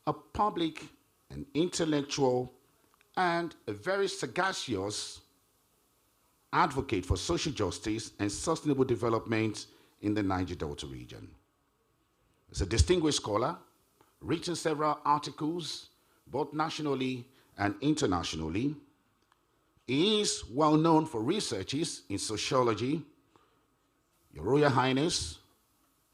a public, an intellectual, and a very sagacious advocate for social justice and sustainable development in the Niger Delta region. He's a distinguished scholar, written several articles, both nationally and internationally. He is well known for researches in sociology. Your Royal Highness,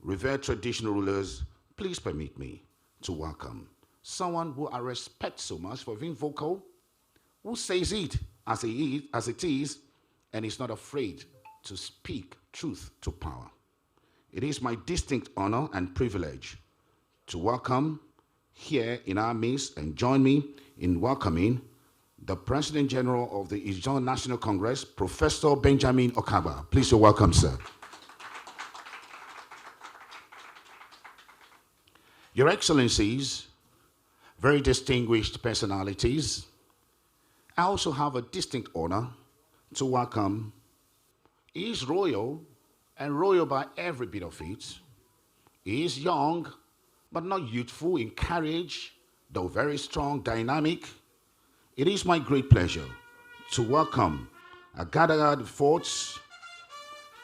revered traditional rulers, please permit me to welcome someone who I respect so much for being vocal, who says it as it is, and is not afraid to speak truth to power. It is my distinct honor and privilege to welcome here in our midst and join me in welcoming the President General of the Ijaw National Congress, Professor Benjamin Okaba. Please, you're welcome, sir. Your Excellencies, very distinguished personalities, I also have a distinct honor to welcome. He is royal, and royal by every bit of it. He is young, but not youthful in carriage, though very strong, dynamic. It is my great pleasure to welcome Agadaga Forts,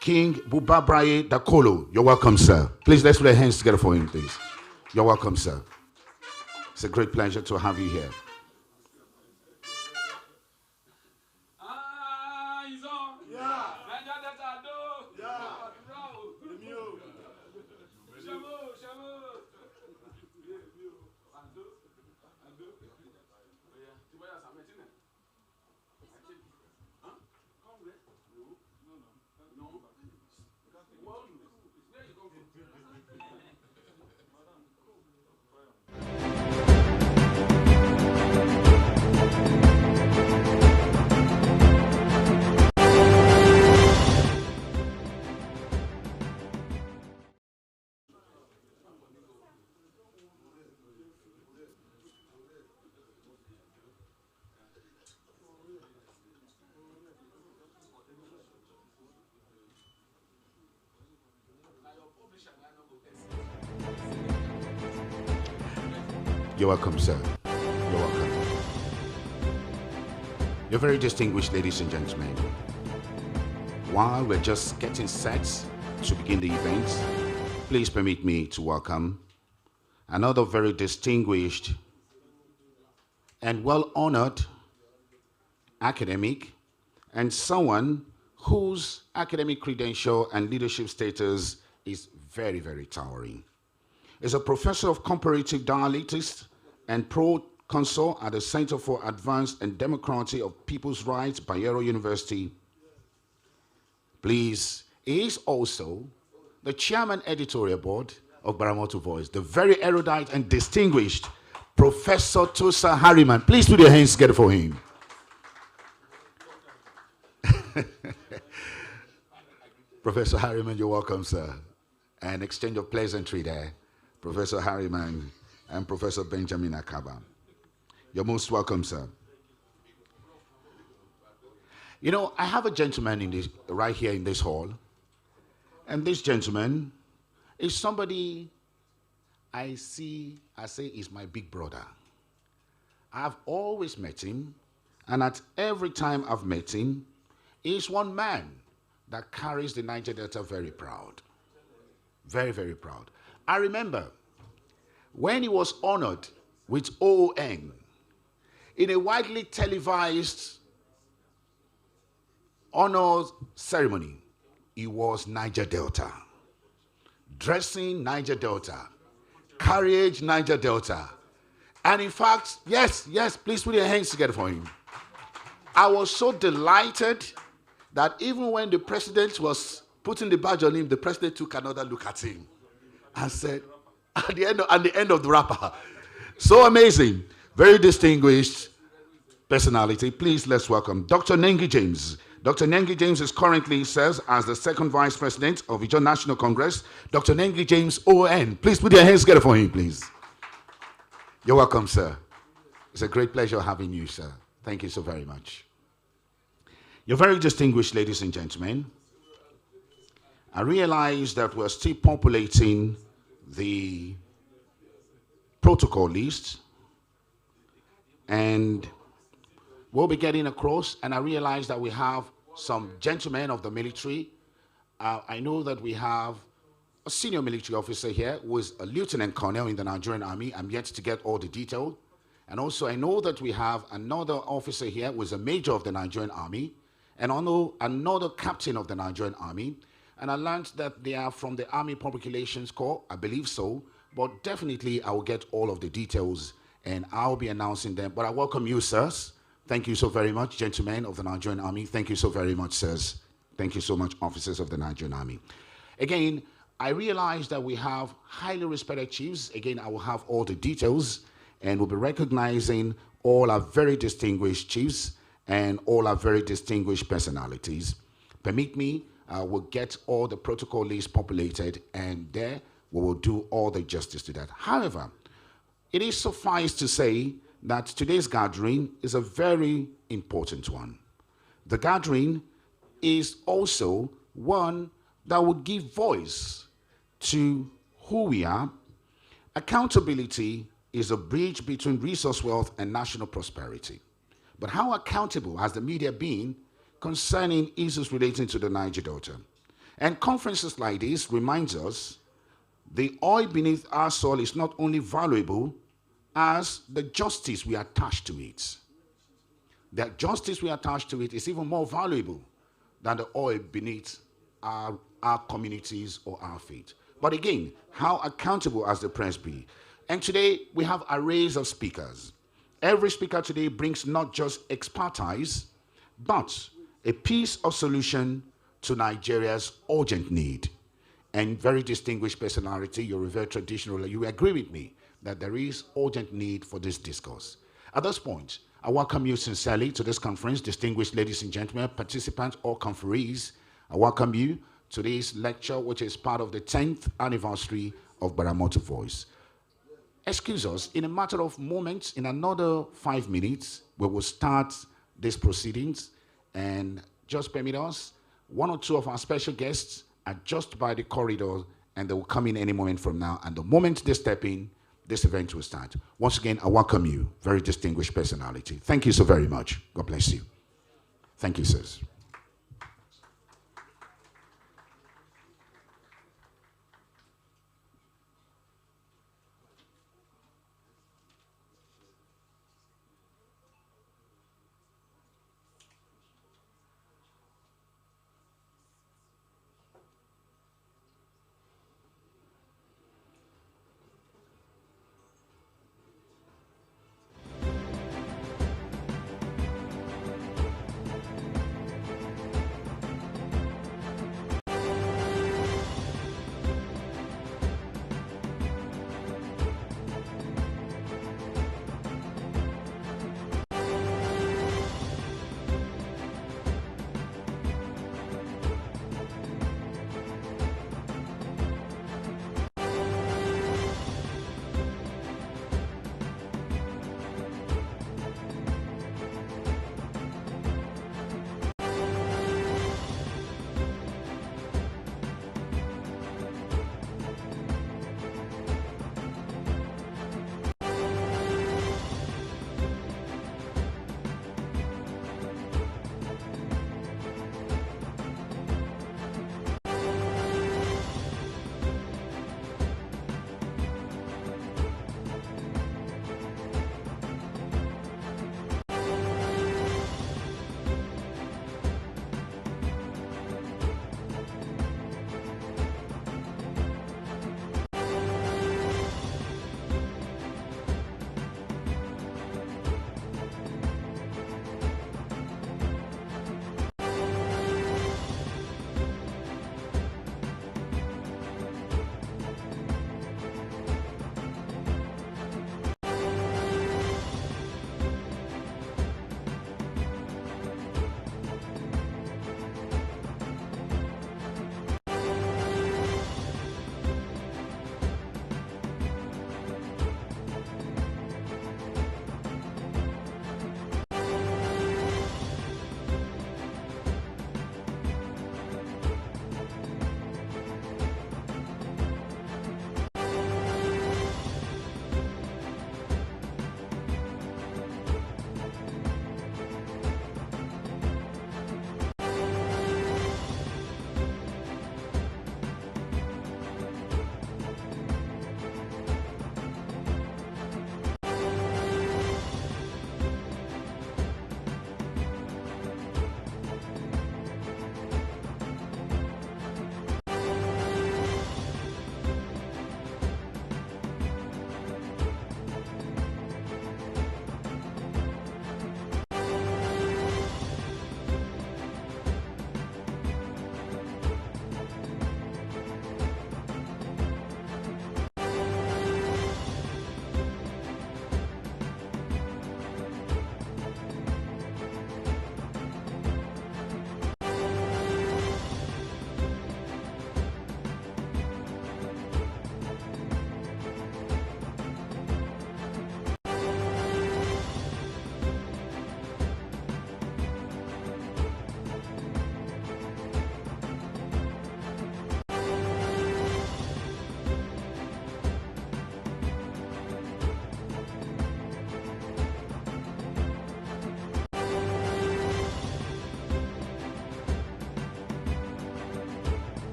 King Bubabraye Dakolo. You're welcome, sir. Please, let's put our hands together for him, please. You're welcome, sir. It's a great pleasure to have you here. You're welcome, sir. You're welcome. You're very distinguished, ladies and gentlemen. While we're just getting set to begin the event, please permit me to welcome another very distinguished and well-honored academic and someone whose academic credential and leadership status is very, very towering. Is a professor of comparative dialectics and pro-consul at the Center for Advanced and Democracy of People's Rights, Bayero University. Please, he is also the chairman editorial board of Gbaramatuvoice, the very erudite and distinguished Professor Tosa Harriman. Please put your hands together for him. Professor Harriman, you're welcome, sir. An exchange of pleasantry there. Professor Harriman and Professor Benjamin Akaba. You're most welcome, sir. You know, I have a gentleman right here in this hall, and this gentleman is somebody I say is my big brother. I've always met him, and at every time I've met him, he's one man that carries the Niger Delta very proud. Very, very proud. I remember when he was honored with OON in a widely televised honors ceremony. He was Niger Delta, dressing Niger Delta, carriage Niger Delta. And in fact, yes, please put your hands together for him. I was so delighted that even when the president was putting the badge on him, the president took another look at him and said, at the end of the wrapper. So amazing. Very distinguished personality. Please, let's welcome Dr. Nengi James. Dr. Nengi James is currently serves as the second vice president of Ijaw National Congress. Dr. Nengi James, ON. Please put your hands together for him, please. You're welcome, sir. It's a great pleasure having you, sir. Thank you so very much. You're very distinguished, ladies and gentlemen. I realize that we're still populating the protocol list, and we'll be getting across. And I realize that we have some gentlemen of the military. I know that we have a senior military officer here who is a lieutenant colonel in the Nigerian Army. I'm yet to get all the detail. And also I know that we have another officer here who is a major of the Nigerian Army, and another captain of the Nigerian Army. And I learned that they are from the Army Public Relations Corps. I believe so, but definitely I will get all of the details and I'll be announcing them. But I welcome you, sirs. Thank you so very much, gentlemen of the Nigerian Army. Thank you so very much, sirs. Thank you so much, officers of the Nigerian Army. Again, I realize that we have highly respected chiefs. Again, I will have all the details, and we'll be recognizing all our very distinguished chiefs and all our very distinguished personalities. Permit me, we'll get all the protocol lists populated, and there we will do all the justice to that. However, it is suffice to say that today's gathering is a very important one. The gathering is also one that would give voice to who we are. Accountability is a bridge between resource wealth and national prosperity. But how accountable has the media been concerning issues relating to the Niger Delta? And conferences like this reminds us the oil beneath our soil is not only valuable as the justice we attach to it. The justice we attach to it is even more valuable than the oil beneath our communities or our faith. But again, how accountable has the press been? And today we have arrays of speakers. Every speaker today brings not just expertise, but a piece of solution to Nigeria's urgent need. And very distinguished personality, your revered traditional, you agree with me that there is urgent need for this discourse. At this point, I welcome you sincerely to this conference, distinguished ladies and gentlemen, participants or conferees. I welcome you to this lecture, which is part of the 10th anniversary of Gbaramatuvoice. Excuse us, in a matter of moments, in another 5 minutes, we will start these proceedings, and just permit us, one or two of our special guests are just by the corridor, and they will come in any moment from now, and the moment they step in, this event will start. Once again, I welcome you, very distinguished personality. Thank you so very much. God bless you. Thank you, sirs.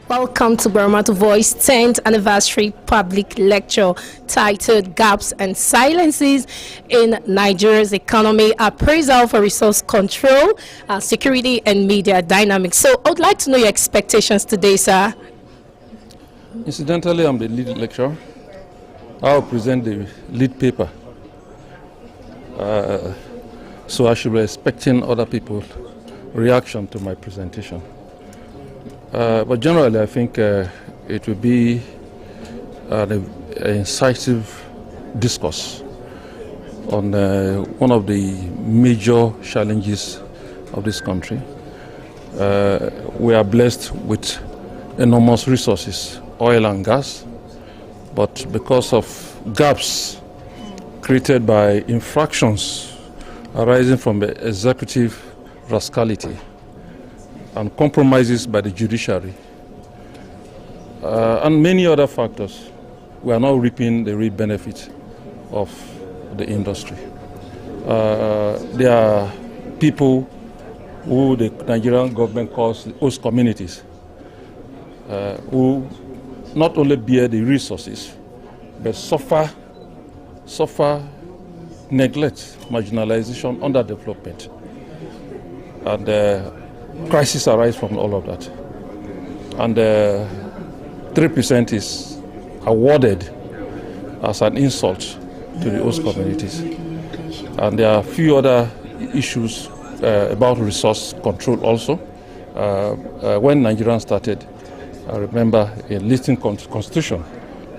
Welcome to Gbaramatuvoice 10th Anniversary Public Lecture titled Gaps and Silences in Nigeria's Economy, Appraisal for Resource Control, Security and Media Dynamics. So I would like to know your expectations today, sir. Incidentally, I'm the lead lecturer. I'll present the lead paper. So I should be expecting other people's reaction to my presentation. But generally, I think it will be an incisive discourse on one of the major challenges of this country. We are blessed with enormous resources, oil and gas, but because of gaps created by infractions arising from executive rascality and compromises by the judiciary, and many other factors, we are now reaping the real benefit of the industry. There are people who the Nigerian government calls host communities, who not only bear the resources, but suffer neglect, marginalization, underdevelopment, and crises arise from all of that. And 3% is awarded as an insult to the host communities. And there are a few other issues about resource control also. When Nigeria started, I remember a listing constitution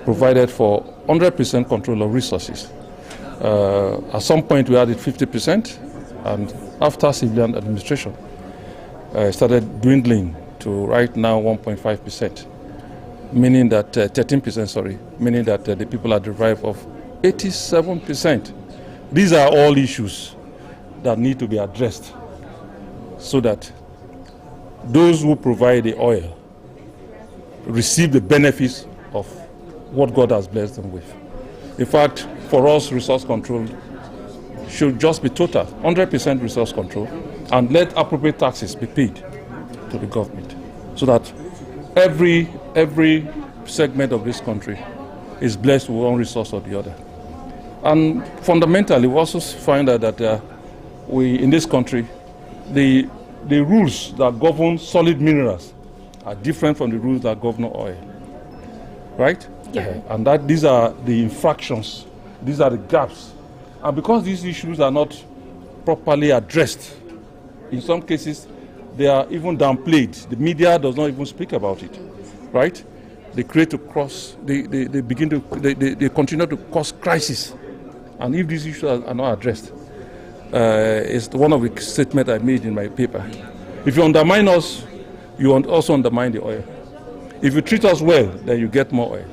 provided for 100% control of resources. At some point we added 50%, and after civilian administration, started dwindling to right now 1.5%, meaning that 13%, sorry, meaning that the people are deprived of 87%. These are all issues that need to be addressed so that those who provide the oil receive the benefits of what God has blessed them with. In fact, for us, resource control should just be total, 100% resource control, and let appropriate taxes be paid to the government, so that every segment of this country is blessed with one resource or the other. And fundamentally, we also find out that we, in this country, the rules that govern solid minerals are different from the rules that govern oil, right? Yeah. And that these are the infractions, these are the gaps. And because these issues are not properly addressed, in some cases, they are even downplayed. The media does not even speak about it, right? They create a cross, they continue to cause crisis. And if these issues are not addressed, it's one of the statements I made in my paper. If you undermine us, you also undermine the oil. If you treat us well, then you get more oil.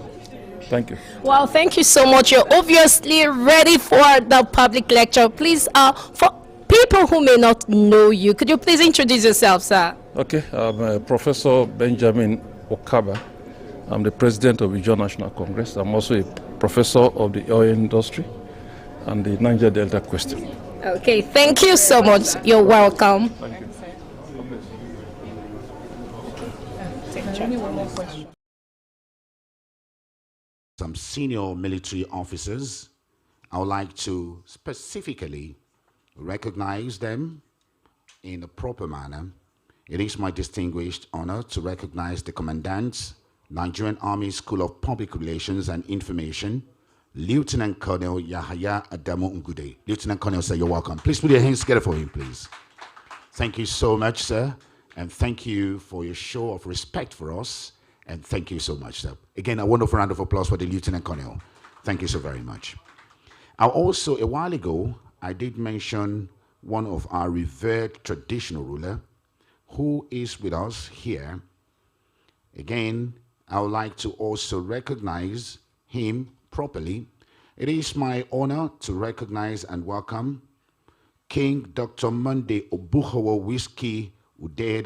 Thank you. Well, thank you so much. You're obviously ready for the public lecture. Please, for people who may not know you, could you please introduce yourself, sir? Okay, I'm Professor Benjamin Okaba. I'm the president of the Ijaw National Congress. I'm also a professor of the oil industry and the Niger Delta question. Okay, thank you so much. You're welcome. Thank you. Some senior military officers, I would like to specifically recognize them in a proper manner. It is my distinguished honor to recognize the Commandant, Nigerian Army School of Public Relations and Information, Lieutenant Colonel Yahaya Adamu Ngude. Lieutenant Colonel, sir, you're welcome. Please put your hands together for him, please. Thank you so much, sir, and thank you for your show of respect for us, and thank you so much, sir. Again, a wonderful round of applause for the Lieutenant Colonel. Thank you so very much. Also, a while ago, I did mention one of our revered traditional ruler who is with us here. Again, I would like to also recognize him properly. It is my honor to recognize and welcome King Dr. Monday Obuhawa Whiskey Ude I,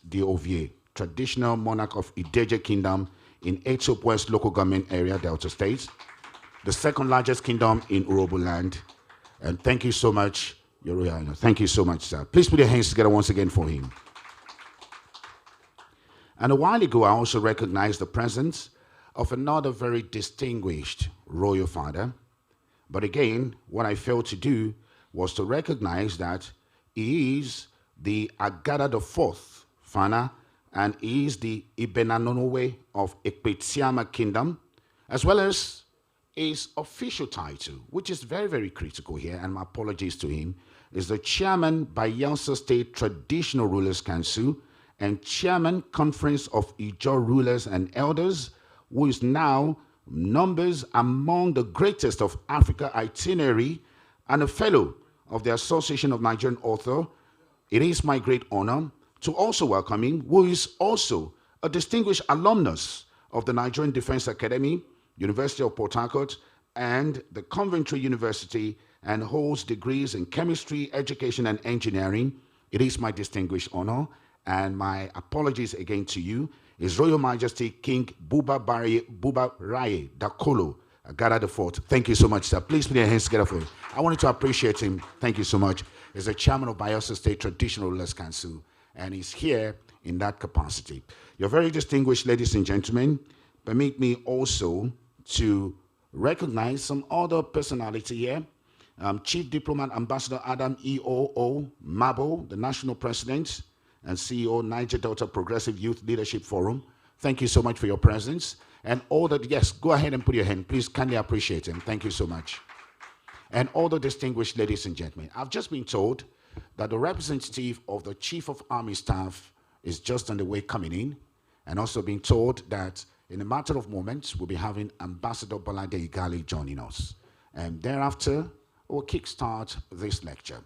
DOVA, traditional monarch of Ideje Kingdom in Etiop West local government area, Delta State, the second largest kingdom in Urobo land. And thank you so much, Your Royal Highness. Thank you so much, sir. Please put your hands together once again for him. And a while ago, I also recognized the presence of another very distinguished royal father. But again, what I failed to do was to recognize that he is the Agada IV Fana, and he is the Ibenanonowe of Ekpetiama Kingdom, as well as his official title, which is very, very critical here, and my apologies to him, is the Chairman Bayelsa State Traditional Rulers Council and Chairman Conference of Ijaw Rulers and Elders, who is now numbers among the greatest of Africa itinerary and a fellow of the Association of Nigerian Authors. It is my great honor to also welcome him, who is also a distinguished alumnus of the Nigerian Defense Academy, University of Port Harcourt, and the Coventry University, and holds degrees in chemistry, education, and engineering. It is my distinguished honor, and my apologies again to you, His Royal Majesty King Buba Raye Dakolo Agada IV. Thank you so much, sir. Please put your hands together for him. I wanted to appreciate him. Thank you so much. He's the chairman of Bayelsa State Traditional Rulers Council, and he's here in that capacity. You're very distinguished, ladies and gentlemen. Permit me also to recognize some other personality here. Chief Diplomat Ambassador Adam E.O.O. Mabo, the National President and CEO, Niger Delta Progressive Youth Leadership Forum. Thank you so much for your presence. And all the, yes, go ahead and put your hand. Please kindly appreciate him. Thank you so much. And all the distinguished ladies and gentlemen, I've just been told that the representative of the Chief of Army Staff is just on the way coming in, and also been told that in a matter of moments, we'll be having Ambassador Bolade Igali joining us. And thereafter, we'll kickstart this lecture.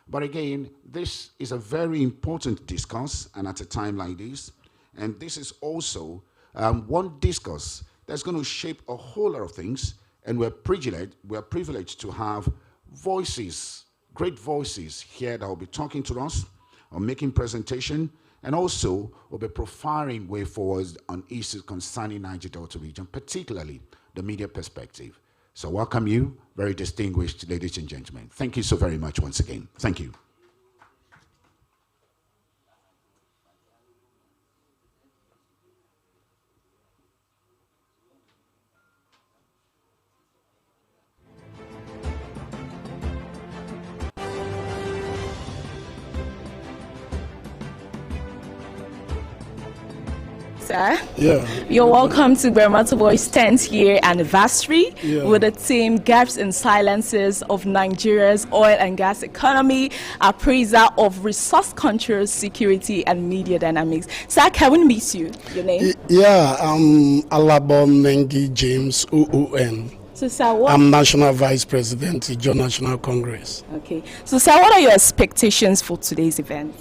But again, this is a very important discourse, and at a time like this, and this is also one discourse that's going to shape a whole lot of things, and we're privileged to have voices, great voices here that will be talking to us, or making presentation, and also will be profiling way forwards on issues concerning Niger Delta region, particularly the media perspective. So welcome you, very distinguished ladies and gentlemen. Thank you so very much once again. Thank you. Sir, you're welcome to Gbaramatuvoice 10th year anniversary with the theme Gaps and Silences of Nigeria's Oil and Gas Economy, appraiser of resource control, security, and media dynamics. Sir, can we meet you? Your name? Yeah, I'm Alabom Nengi James OON. So, sir, I'm National Vice President, Ijaw National Congress. Okay. So, sir, what are your expectations for today's event?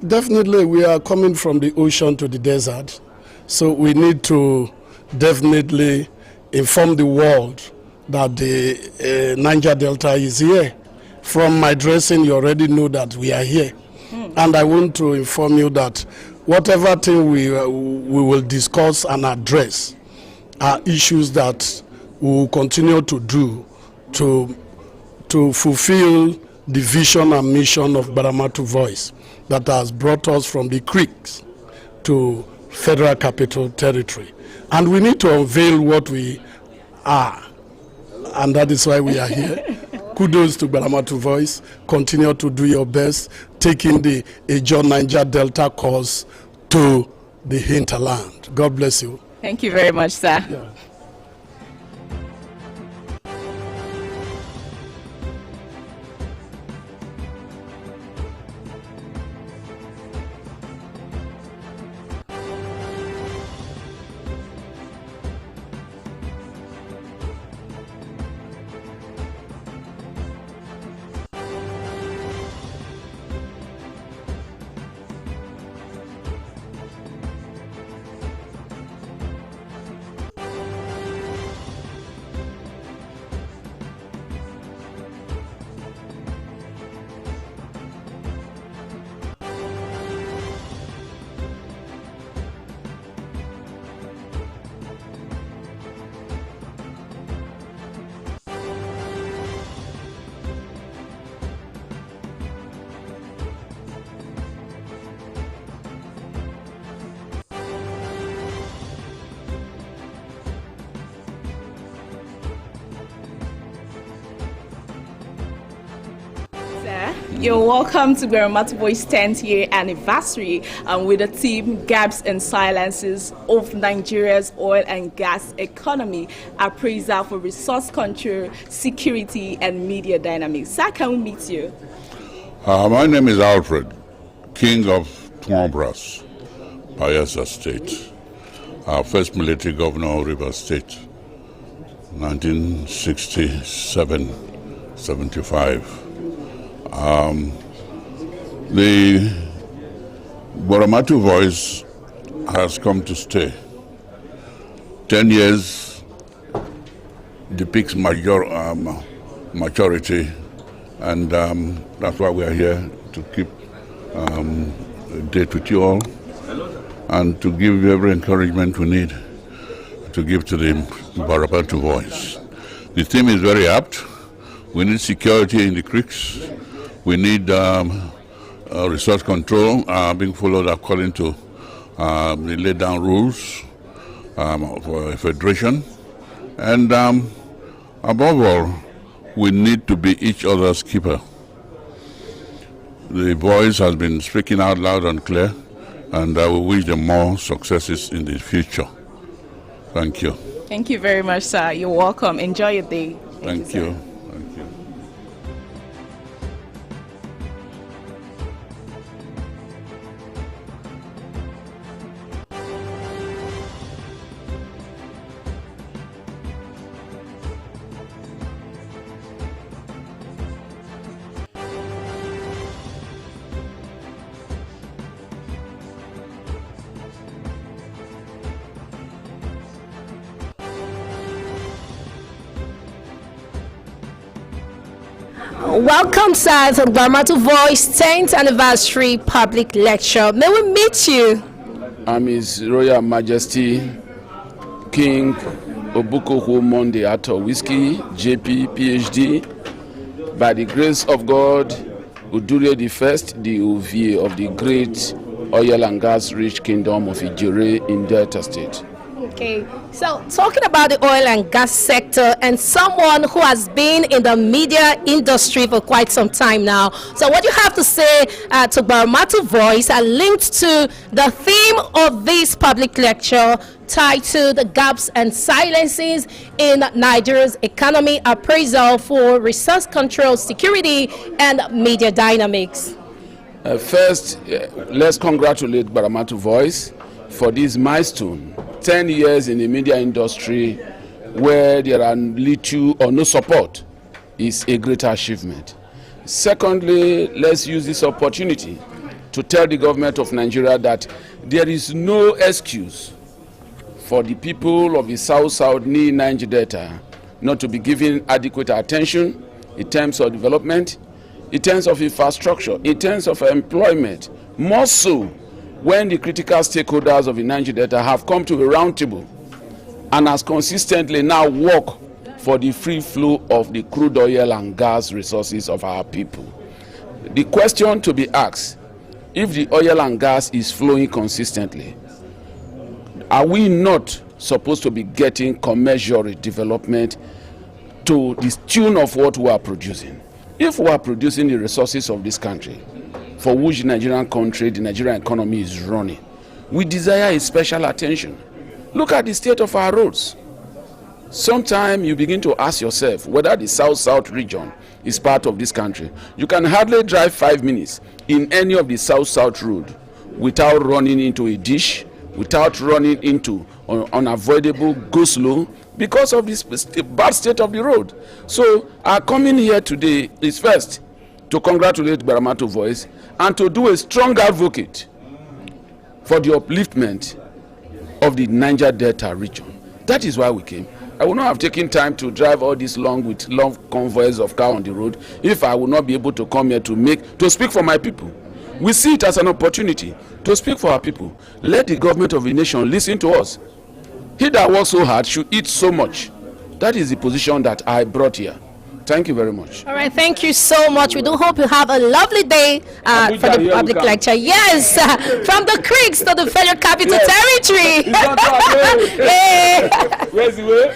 Definitely, we are coming from the ocean to the desert. So we need to definitely inform the world that the Niger Delta is here. From my dressing, you already know that we are here. And I want to inform you that whatever thing we will discuss and address are issues that we will continue to do to fulfill the vision and mission of Gbaramatuvoice that has brought us from the creeks to Federal Capital Territory. And we need to unveil what we are, and that is why we are here. Kudos to Gbaramatuvoice. Continue to do your best, taking the Ijaw Niger Delta course to the hinterland. God bless you. Thank you very much, sir. Yeah. You're welcome to Gbaramatuvoice 10th year anniversary with the theme Gaps and Silences of Nigeria's Oil and Gas Economy, appraisal for resource control, security and media dynamics. Sir, can we meet you? My name is Alfred, King of Twombras, Bayelsa State, first military governor of Rivers State, 1967-75. The Gbaramatuvoice has come to stay. 10 years depicts maturity, and that's why we are here to keep a date with you all and to give you every encouragement we need to give to the Gbaramatuvoice. The theme is very apt. We need security in the creeks. We need resource control being followed according to the laid down rules for a federation. And above all, we need to be each other's keeper. The voice has been speaking out loud and clear, and I will wish them more successes in the future. Thank you. Thank you very much, sir. You're welcome. Enjoy your day. Thank you. Welcome, sir, to Gbaramatuvoice 10th Anniversary Public Lecture. May we meet you? I'm His Royal Majesty King Obukoho Monday Ato Whiskey, JP, PhD. By the grace of God, Udure the First, the Ovie of the great oil and gas rich kingdom of Ijere in Delta State. Okay, so talking about the oil and gas sector and someone who has been in the media industry for quite some time now. So what you have to say to Gbaramatuvoice linked to the theme of this public lecture titled Gaps and Silences in Nigeria's Economy, Appraisal for Resource Control, Security and Media Dynamics. First, let's congratulate Gbaramatuvoice for this milestone. 10 years in the media industry where there are little or no support is a great achievement. Secondly, let's use this opportunity to tell the government of Nigeria that there is no excuse for the people of the South Niger Delta not to be given adequate attention in terms of development, in terms of infrastructure, in terms of employment, more so when the critical stakeholders of the Niger Delta have come to a round table and has consistently now work for the free flow of the crude oil and gas resources of our people. The question to be asked, if the oil and gas is flowing consistently, are we not supposed to be getting commensurate development to the tune of what we are producing? If we are producing the resources of this country, for which the Nigerian country, the Nigerian economy is running, we desire a special attention. Look at the state of our roads. Sometimes you begin to ask yourself whether the South region is part of this country. You can hardly drive 5 minutes in any of the South road without running into a ditch, without running into unavoidable go-slow because of this bad state of the road. So our coming here today is first to congratulate Gbaramatuvoice and to do a strong advocate for the upliftment of the Niger Delta region. That is why we came. I would not have taken time to drive all this long with long convoys of cars on the road if I would not be able to come here to speak for my people. We see it as an opportunity to speak for our people. Let the government of the nation listen to us. He that works so hard should eat so much. That is the position that I brought here. Thank you very much. All right, thank you so much. We do hope you have a lovely day for the public lecture. Yes, from the creeks to the federal capital territory. Where's the way?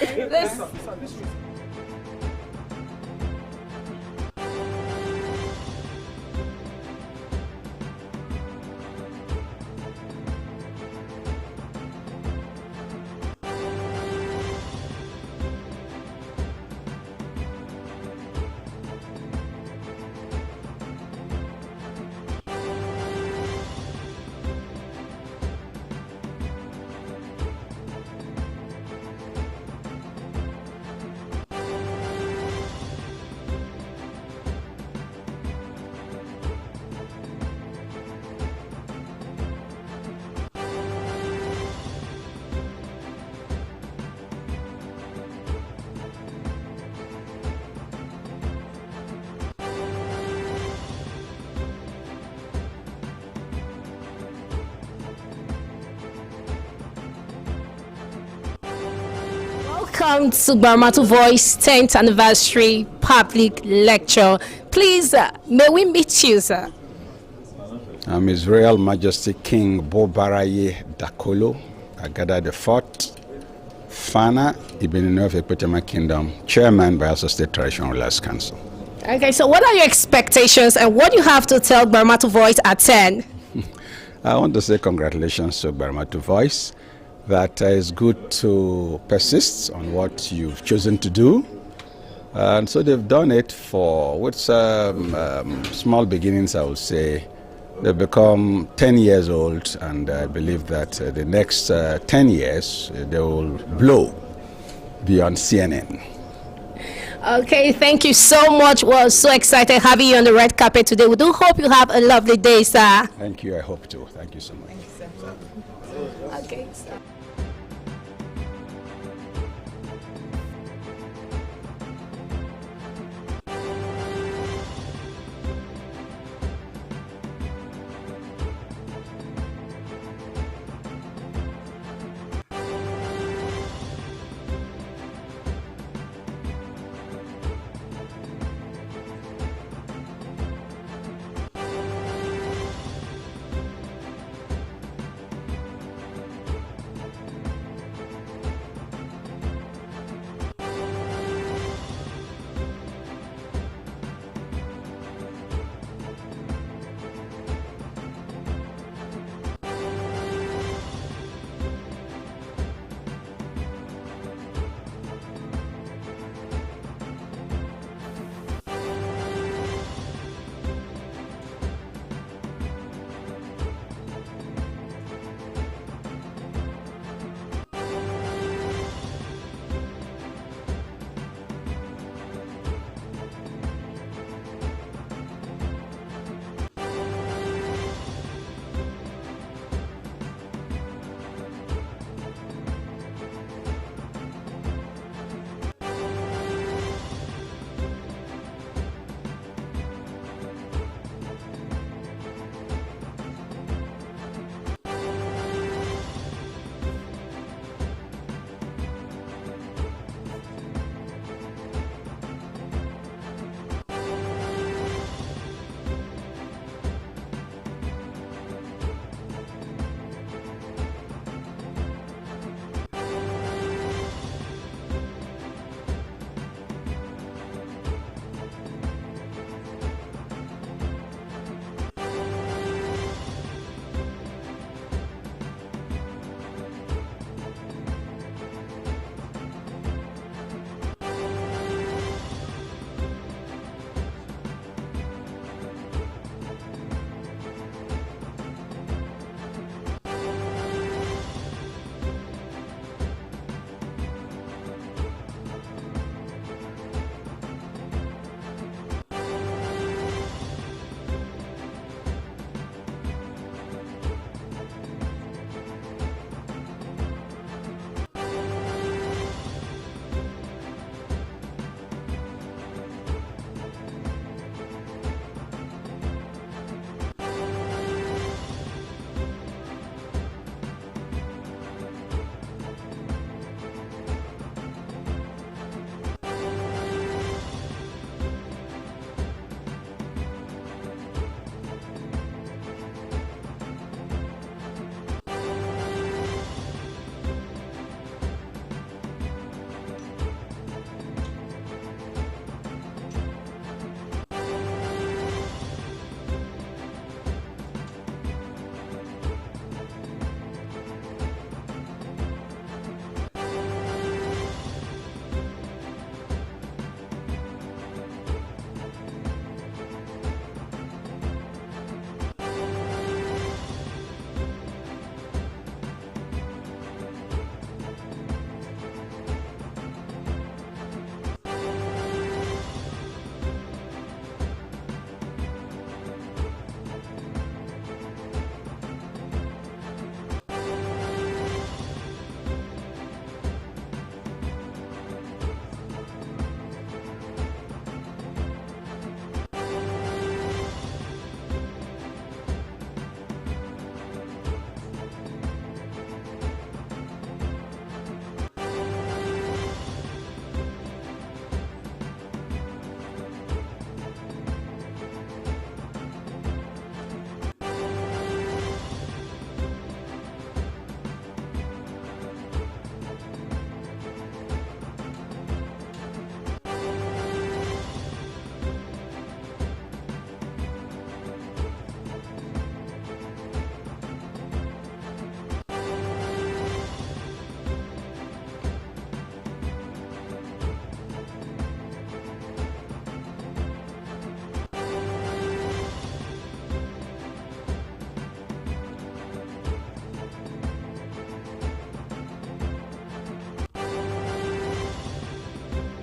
Welcome to Gbaramatuvoice 10th Anniversary Public Lecture. Please, may we meet you, sir? I'm His Royal Majesty King Bobaraye Dakolo, Agada IV, Fana, Ibn of Ekpetema Kingdom, Chairman by Bayelsa State Traditional Rulers Council. Okay, so what are your expectations and what do you have to tell Gbaramatuvoice at 10? I want to say congratulations to Gbaramatuvoice. That it's good to persist on what you've chosen to do. And so they've done it with small beginnings, I would say. They've become 10 years old, and I believe that the next 10 years, they will blow beyond CNN. Okay, thank you so much. We're so excited having you on the red carpet today. We do hope you have a lovely day, sir. Thank you, I hope to. Thank you so much. Thank you, sir. Okay, sir.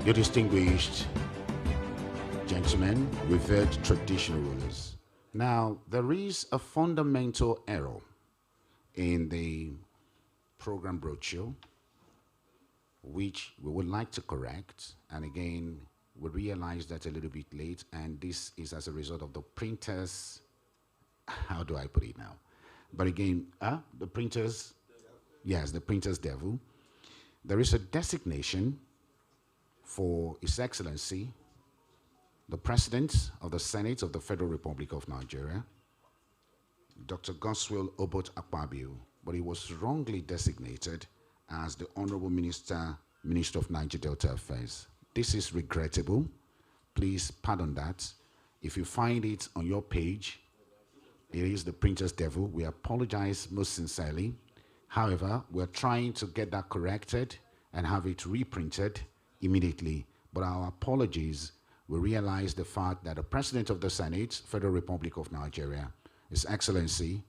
Your distinguished gentlemen, revered traditional rulers. Now, there is a fundamental error in the program brochure, which we would like to correct. And again, we realized that a little bit late, and this is as a result of the printers, how do I put it now? But again, the printers, yes, the printers devil. There is a designation for His Excellency, the President of the Senate of the Federal Republic of Nigeria, Dr. Godswill Obot Akpabio, but he was wrongly designated as the Honorable Minister of Niger Delta Affairs. This is regrettable. Please pardon that. If you find it on your page, it is the printer's devil. We apologize most sincerely. However, we're trying to get that corrected and have it reprinted immediately. But our apologies, we realize the fact that the President of the Senate, Federal Republic of Nigeria, His Excellency,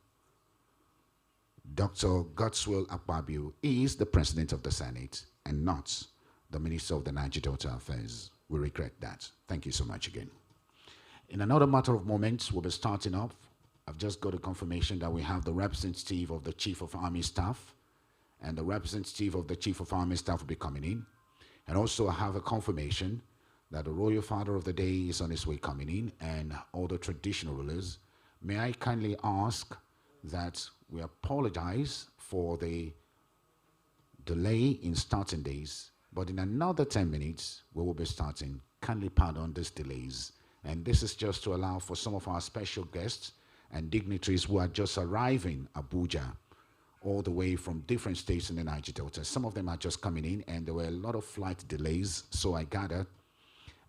Dr. Godswill Akpabio, is the President of the Senate and not the Minister of the Niger Delta Affairs. We regret that. Thank you so much again. In another matter of moments, we'll be starting off. I've just got a confirmation that we have the representative of the Chief of Army Staff, and the representative of the Chief of Army Staff will be coming in. And also I have a confirmation that the Royal Father of the Day is on his way coming in, and all the traditional rulers. May I kindly ask that we apologize for the delay in starting days, but in another 10 minutes, we will be starting. Kindly pardon these delays. And this is just to allow for some of our special guests and dignitaries who are just arriving Abuja, all the way from different states in the Niger Delta. Some of them are just coming in, and there were a lot of flight delays, so I gathered,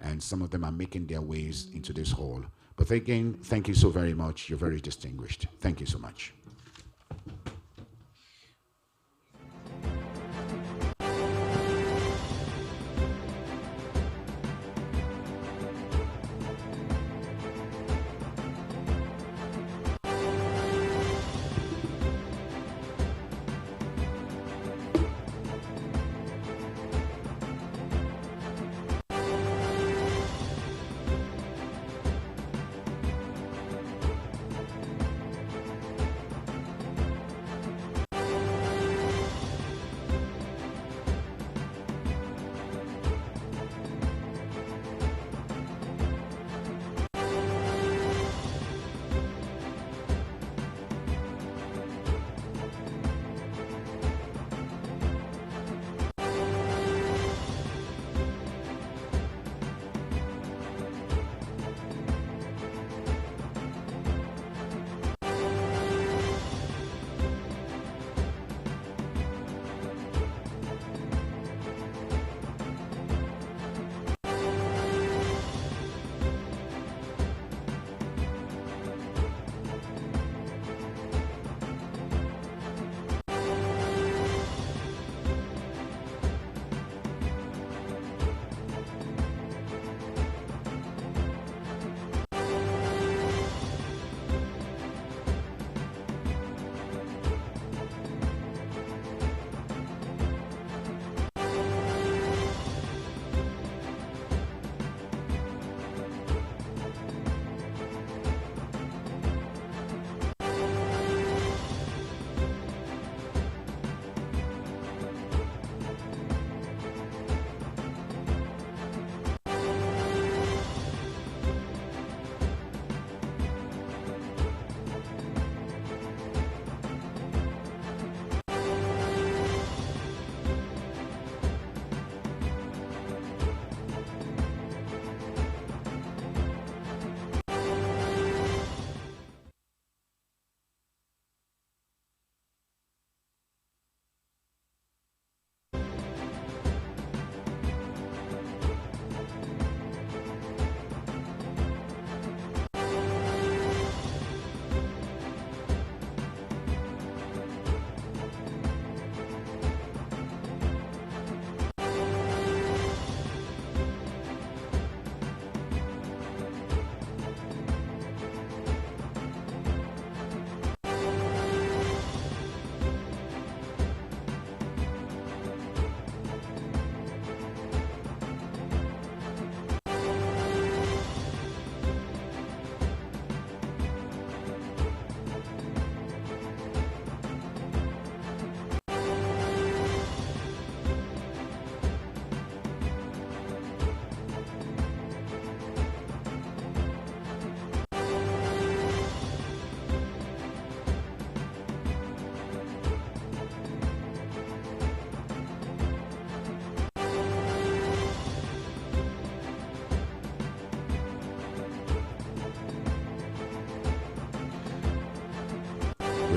and some of them are making their ways into this hall. But again, thank you so very much. You're very distinguished. Thank you so much.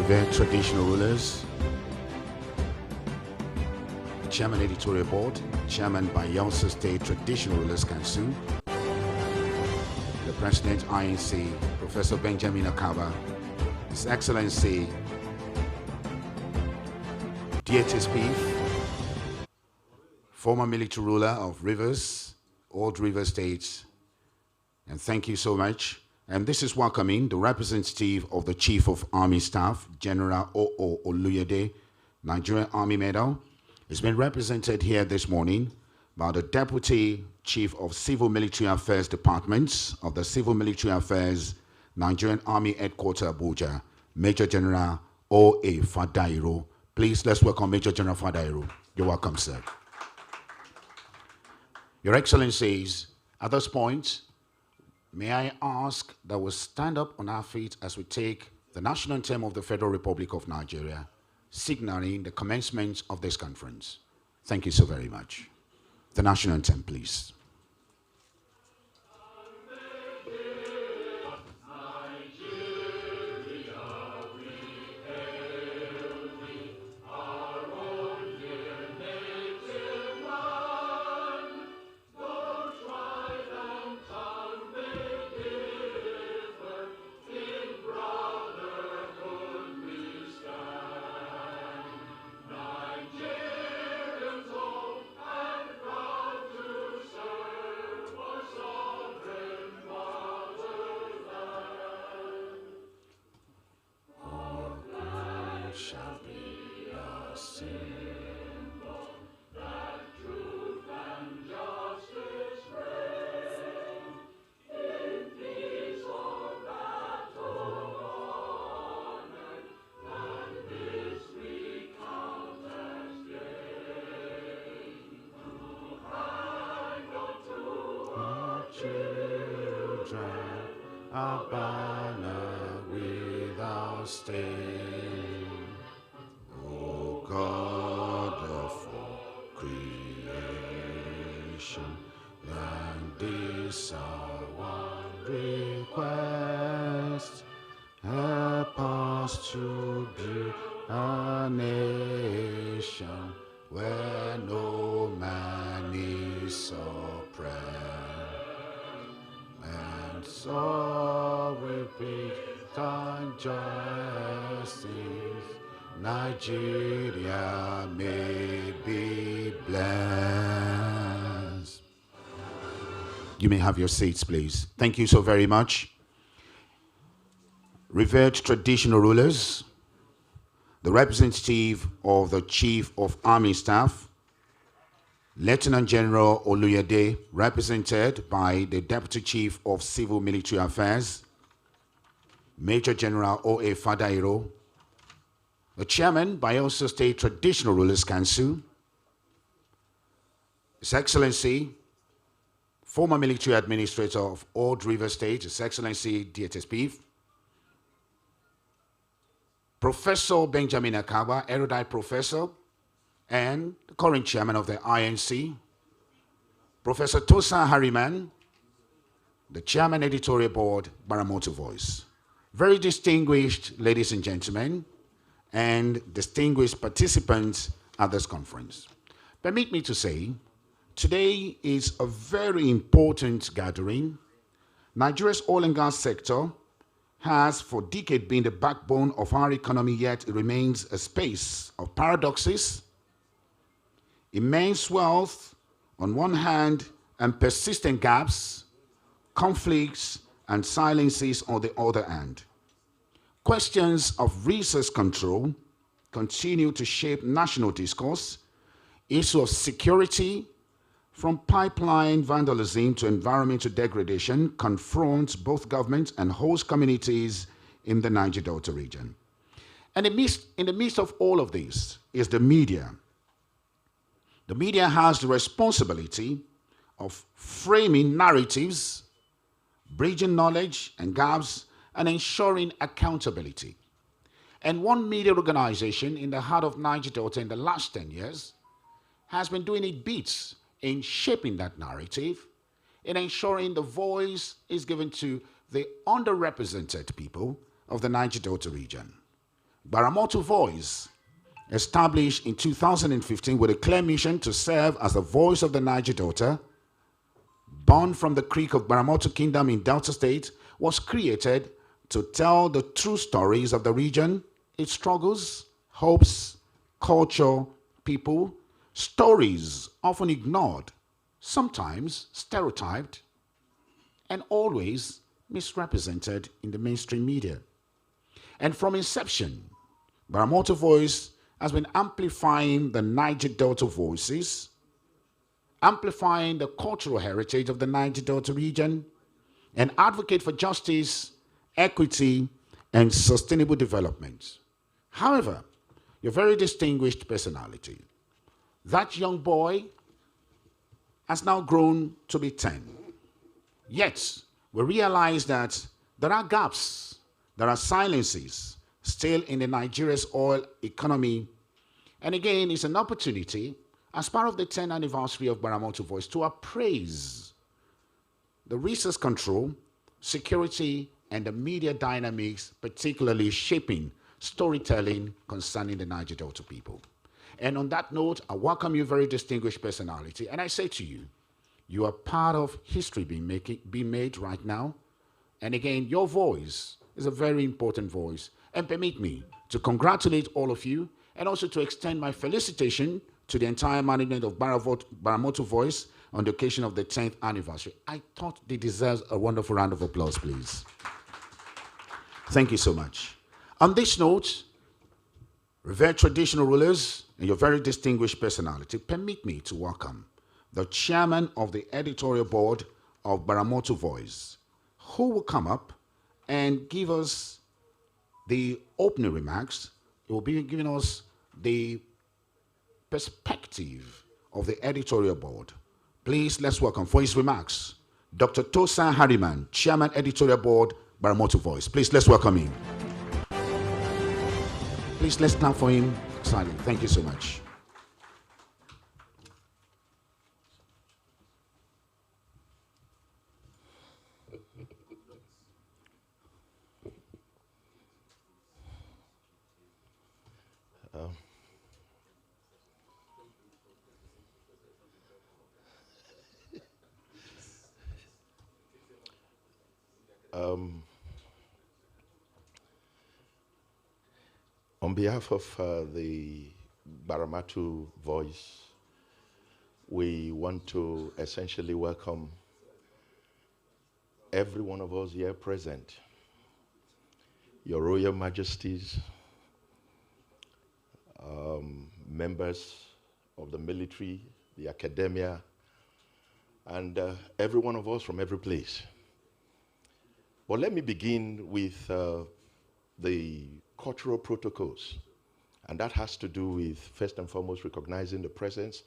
revered traditional rulers, Chairman Editorial Board, Chairman Bayelsa State Traditional Rulers Council, the President INC, Professor Benjamin Akaba, His Excellency DHSP, former military ruler of Rivers, Old River States, and thank you so much. And this is welcoming the representative of the Chief of Army Staff, General O.O. Oluyede, Nigerian Army Medal. It's been represented here this morning by the Deputy Chief of Civil Military Affairs Departments of the Civil Military Affairs Nigerian Army Headquarters Abuja, Major General O.A. Fadairo. Please, let's welcome Major General Fadairo. You're welcome, sir. Your Excellencies, at this point, may I ask that we stand up on our feet as we take the national anthem of the Federal Republic of Nigeria, signaling the commencement of this conference. Thank you so very much. The national anthem, please. Shall be a symbol that truth and justice reign in peace or battle honored, and this we count as gain. To hang on to our children, a banner without stain. God of all creation, and this our request, help us to build a nation where no man is oppressed, and so with peace and justice Nigeria may be blessed. You may have your seats, please. Thank you so very much. Revered traditional rulers, the representative of the Chief of Army Staff, Lieutenant General Oluyede, represented by the Deputy Chief of Civil Military Affairs, Major General O.A. Fadairo, the Chairman, Bayelsa State Traditional Rulers Council, His Excellency, former military administrator of Old River State, His Excellency DHSP, Professor Benjamin Akaba, erudite professor, and the current chairman of the INC, Professor Tosa Harriman, the chairman editorial board, Gbaramatuvoice. Very distinguished ladies and gentlemen, and distinguished participants at this conference. Permit me to say, today is a very important gathering. Nigeria's oil and gas sector has for decades been the backbone of our economy, yet it remains a space of paradoxes, immense wealth on one hand, and persistent gaps, conflicts, and silences on the other hand. Questions of resource control continue to shape national discourse. Issue of security, from pipeline vandalism to environmental degradation, confronts both governments and host communities in the Niger Delta region. And in the midst of all of this is the media. The media has the responsibility of framing narratives, bridging knowledge and gaps, and ensuring accountability. And one media organization in the heart of Niger Delta in the last 10 years has been doing its bits in shaping that narrative, in ensuring the voice is given to the underrepresented people of the Niger Delta region. Gbaramatuvoice, established in 2015 with a clear mission to serve as the voice of the Niger Delta, born from the creek of Gbaramatu Kingdom in Delta State, was created to tell the true stories of the region, its struggles, hopes, culture, people, stories often ignored, sometimes stereotyped, and always misrepresented in the mainstream media. And from inception, Gbaramatuvoice has been amplifying the Niger Delta voices, amplifying the cultural heritage of the Niger Delta region, and advocate for justice, equity, and sustainable development. However, you're a very distinguished personality. That young boy has now grown to be 10. Yet, we realize that there are gaps, there are silences still in the Nigeria's oil economy. And again, it's an opportunity as part of the 10th anniversary of Gbaramatuvoice to appraise the resource control, security, and the media dynamics, particularly shaping storytelling concerning the Niger Delta people. And on that note, I welcome you, very distinguished personality, and I say to you, you are part of history being made right now. And again, your voice is a very important voice. And permit me to congratulate all of you and also to extend my felicitation to the entire management of Gbaramatuvoice on the occasion of the 10th anniversary. I thought they deserve a wonderful round of applause, please. Thank you so much. On this note, revered traditional rulers and your very distinguished personality, permit me to welcome the chairman of the editorial board of Gbaramatuvoice, who will come up and give us the opening remarks. He will be giving us the perspective of the editorial board. Please, let's welcome for his remarks, Dr. Tosan Harriman, chairman, editorial board, Gbaramatuvoice. Please, let's welcome him. Please, let's clap for him. Silent. Thank you so much. On behalf of the Gbaramatuvoice, we want to essentially welcome every one of us here present, Your Royal Majesties, members of the military, the academia, and every one of us from every place. Well, let me begin with the cultural protocols, and that has to do with, first and foremost, recognizing the presence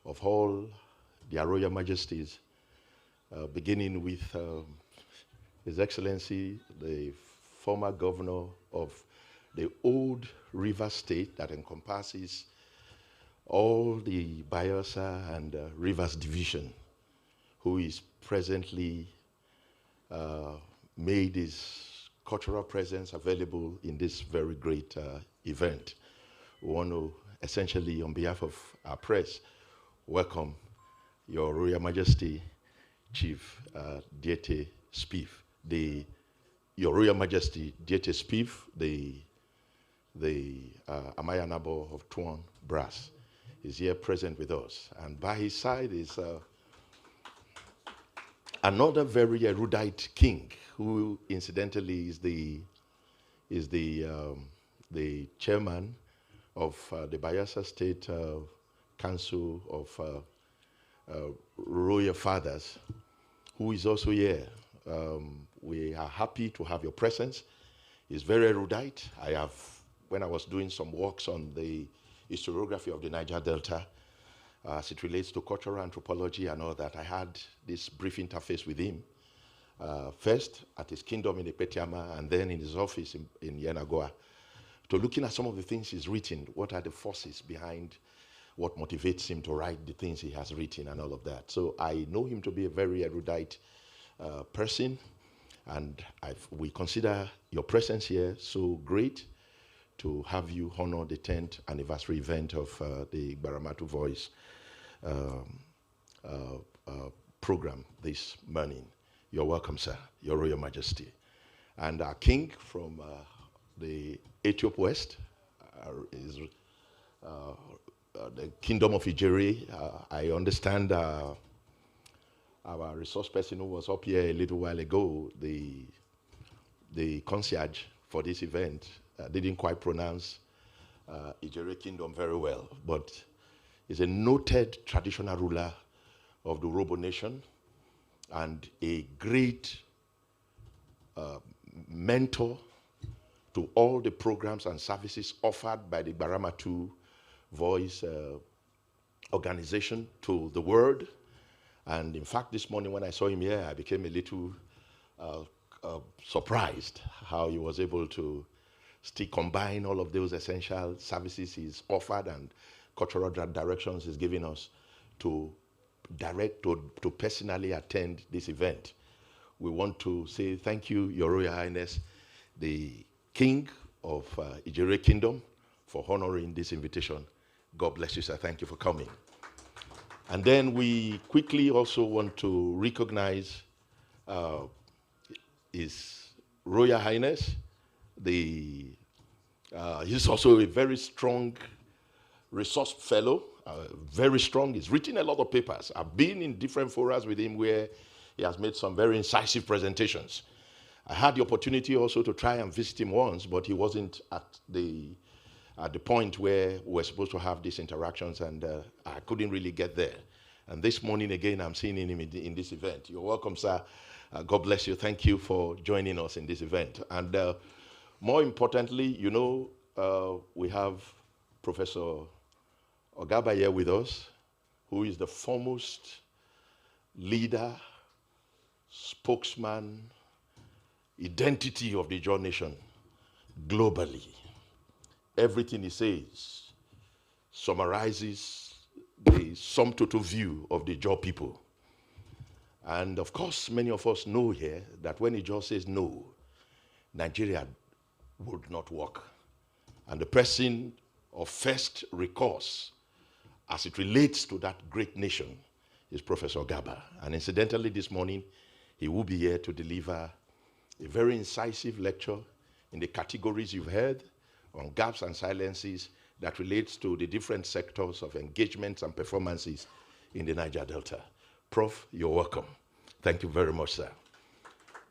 of all their Royal Majesties, beginning with His Excellency, the former governor of the old River State that encompasses all the Bayelsa and Rivers Division, who is presently made his cultural presence available in this very great event. We want to essentially, on behalf of our press, welcome Your Royal Majesty, Chief Diete Spiff, Your Royal Majesty Diete Spiff, the Amayanabo of Tuan Brass, is here present with us. And by his side is another very erudite king, who incidentally is the chairman of the Bayelsa State Council of Royal Fathers, who is also here. We are happy to have your presence. He's very erudite. When I was doing some works on the historiography of the Niger Delta, as it relates to cultural anthropology and all that, I had this brief interface with him. First at his kingdom in Epetiama, and then in his office in Yenagoa, to looking at some of the things he's written. What are the forces behind what motivates him to write the things he has written and all of that. So I know him to be a very erudite person, and we consider your presence here so great to have you honor the 10th anniversary event of the Gbaramatuvoice program this morning. You're welcome, sir, Your Royal Majesty. And our king from the Ethiopia West is the Kingdom of Ijere. I understand our resource person who was up here a little while ago, the concierge for this event, didn't quite pronounce Ijere Kingdom very well, but is a noted traditional ruler of the Robo Nation and a great mentor to all the programs and services offered by the Gbaramatuvoice organization to the world. And in fact, this morning when I saw him here, I became a little surprised how he was able to still combine all of those essential services he's offered and cultural directions he's giving us to to personally attend this event. We want to say thank you, Your Royal Highness, the King of Ijere Kingdom, for honoring this invitation. God bless you, sir. Thank you for coming. And then we quickly also want to recognize His Royal Highness. He's also a very strong resource fellow, very strong. He's written a lot of papers. I've been in different forums with him where he has made some very incisive presentations. I had the opportunity also to try and visit him once, but he wasn't at the point where we were supposed to have these interactions, and I couldn't really get there. And this morning again, I'm seeing him in this event. You're welcome, sir. God bless you. Thank you for joining us in this event. And more importantly, you know, we have Professor Ogaba here with us, who is the foremost leader, spokesman, identity of the Ijaw nation globally. Everything he says summarizes the sum total view of the Ijaw people. And of course, many of us know here that when Ijaw says no, Nigeria would not work. And the person of first recourse as it relates to that great nation is Professor Ogaba. And incidentally, this morning, he will be here to deliver a very incisive lecture in the categories you've heard on gaps and silences that relates to the different sectors of engagements and performances in the Niger Delta. Prof, you're welcome. Thank you very much, sir.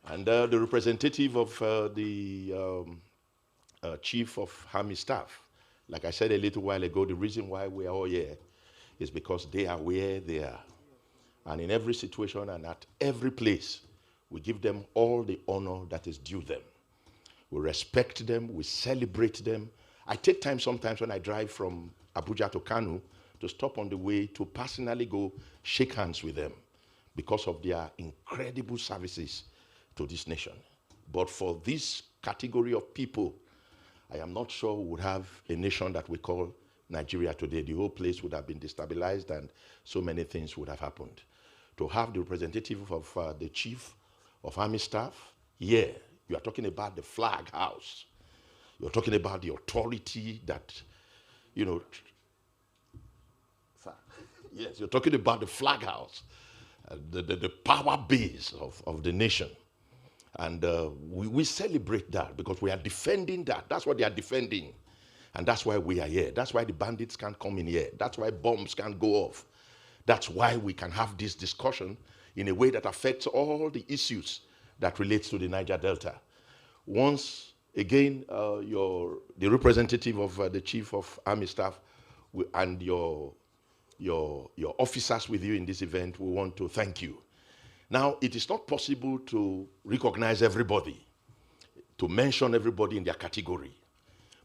And the representative of the Chief of Army Staff, like I said a little while ago, the reason why we are all here is because they are where they are. And in every situation and at every place, we give them all the honor that is due them. We respect them, we celebrate them. I take time sometimes when I drive from Abuja to Kanu to stop on the way to personally go shake hands with them because of their incredible services to this nation. But for this category of people, I am not sure we would have a nation that we call Nigeria today. The whole place would have been destabilized and so many things would have happened. To have the representative of the Chief of Army Staff, yeah, you are talking about the flag house. You're talking about the authority that, you know, yes, you're talking about the flag house, the power base of the nation. And we celebrate that because we are defending that. That's what they are defending. And that's why we are here. That's why the bandits can't come in here. That's why bombs can't go off. That's why we can have this discussion in a way that affects all the issues that relates to the Niger Delta. Once again, the representative of the Chief of Army Staff and your officers with you in this event, we want to thank you. Now, it is not possible to recognize everybody, to mention everybody in their category.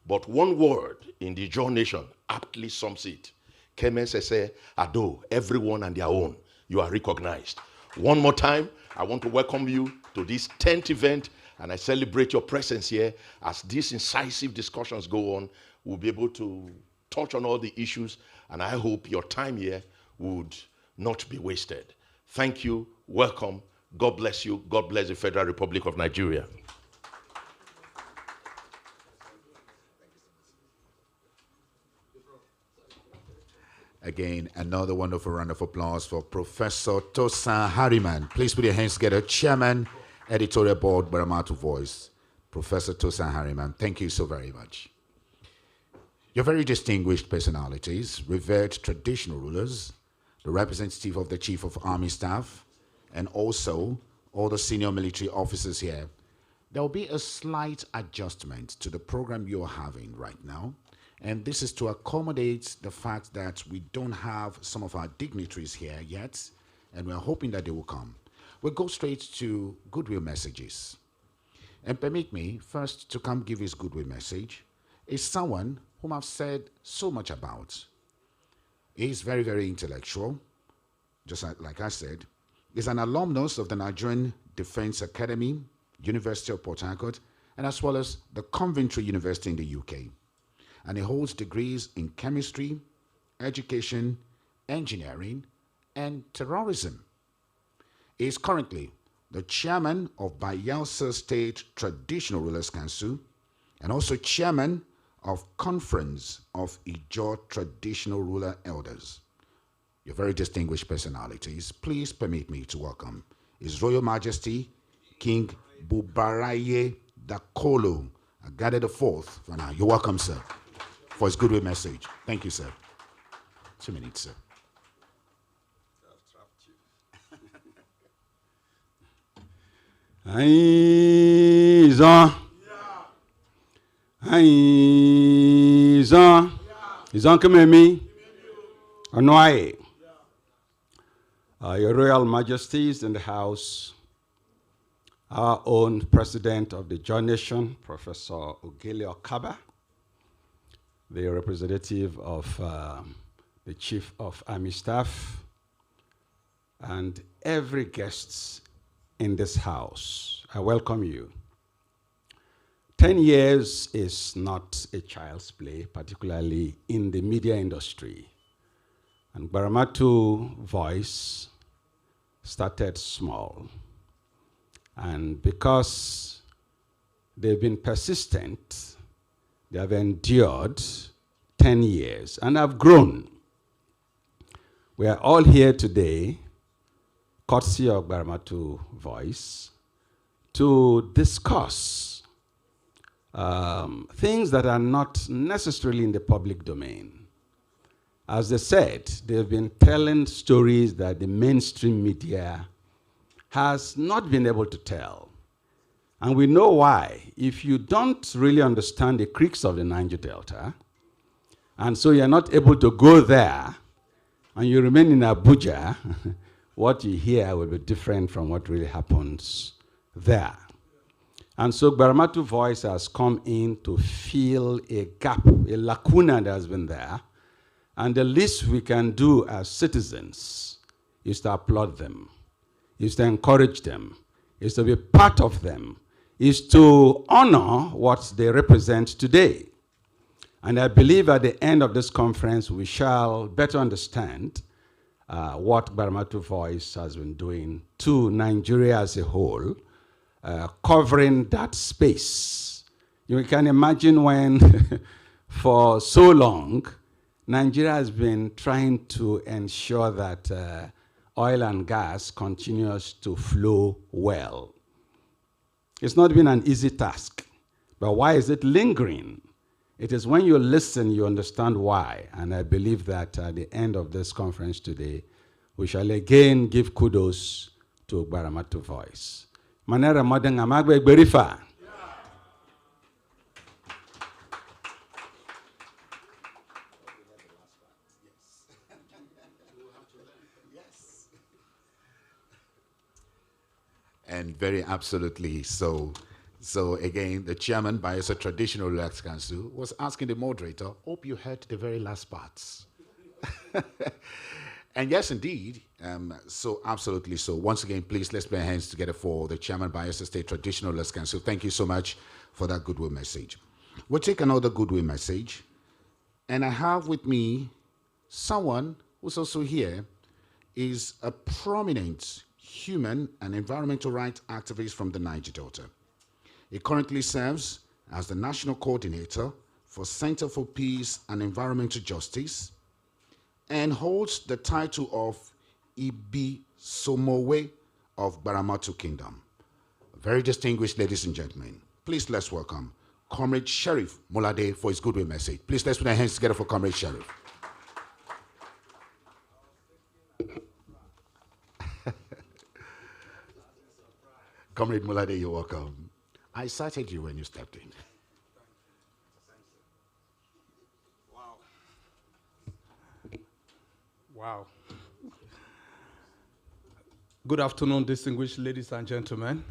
But one word in the Ijaw nation aptly sums it. Kemesese Ado, everyone and their own. You are recognized. One more time, I want to welcome you to this 10th event, and I celebrate your presence here. As these incisive discussions go on, we'll be able to touch on all the issues, and I hope your time here would not be wasted. Thank you. Welcome. God bless you. God bless the Federal Republic of Nigeria. Again, another wonderful round of applause for Professor Tosin Harriman. Please put your hands together. Chairman, Editorial Board, Gbaramatuvoice. Professor Tosin Harriman, thank you so very much. You're very distinguished personalities, revered traditional rulers, the representative of the Chief of Army Staff, and also all the senior military officers here. There will be a slight adjustment to the program you're having right now. And this is to accommodate the fact that we don't have some of our dignitaries here yet, and we're hoping that they will come. We'll go straight to goodwill messages. And permit me first to come give his goodwill message is someone whom I've said so much about. He's very, very intellectual, just like I said. He's an alumnus of the Nigerian Defense Academy, University of Port Harcourt, and as well as the Coventry University in the UK. And he holds degrees in chemistry, education, engineering, and terrorism. He is currently the chairman of Bayelsa State Traditional Rulers Council and also chairman of Conference of Ijaw Traditional Ruler Elders. You're very distinguished personalities. Please permit me to welcome His Royal Majesty, King Bubaraye Dakolo, Agade IV. For now, you're welcome, sir, for his goodwill message. Thank you, sir. 2 minutes, sir. Your Royal Majesties in the House, our own President of the Joint Nation, Professor Ogele Okaba, the representative of the Chief of Army Staff, and every guest in this house, I welcome you. 10 years is not a child's play, particularly in the media industry. And Gbaramatuvoice started small. And because they've been persistent, they have endured 10 years and have grown. We are all here today, courtesy of Gbaramatuvoice, to discuss things that are not necessarily in the public domain. As they said, they've been telling stories that the mainstream media has not been able to tell. And we know why. If you don't really understand the creeks of the Niger Delta, and so you're not able to go there, and you remain in Abuja, what you hear will be different from what really happens there. And so Gbaramatuvoice has come in to fill a gap, a lacuna that has been there. And the least we can do as citizens is to applaud them, is to encourage them, is to be part of them, is to honor what they represent today. And I believe at the end of this conference, we shall better understand what Gbaramatuvoice has been doing to Nigeria as a whole, covering that space. You can imagine when, for so long, Nigeria has been trying to ensure that oil and gas continues to flow well. It's not been an easy task, but why is it lingering? It is when you listen, you understand why, and I believe that at the end of this conference today, we shall again give kudos to Gbaramatuvoice. Manera modern amagbe gberifa. And very absolutely so. So again, the chairman, Bayelsa Traditional Rulers Council, was asking the moderator, hope you heard the very last parts. And yes, indeed. So absolutely so. Once again, please, let's put our hands together for the chairman, Bayelsa State Traditional Rulers Council. Thank you so much for that goodwill message. We'll take another goodwill message. And I have with me someone who's also here, is a prominent human and environmental rights activist from the Niger Delta. He currently serves as the National Coordinator for Center for Peace and Environmental Justice and holds the title of Ibi Somowe of Gbaramatu Kingdom. Very distinguished ladies and gentlemen, please let's welcome Comrade Sheriff Molade for his goodwill message. Please let's put our hands together for Comrade Sheriff. Comrade Molade, you're welcome. I cited you when you stepped in. Wow. Good afternoon, distinguished ladies and gentlemen.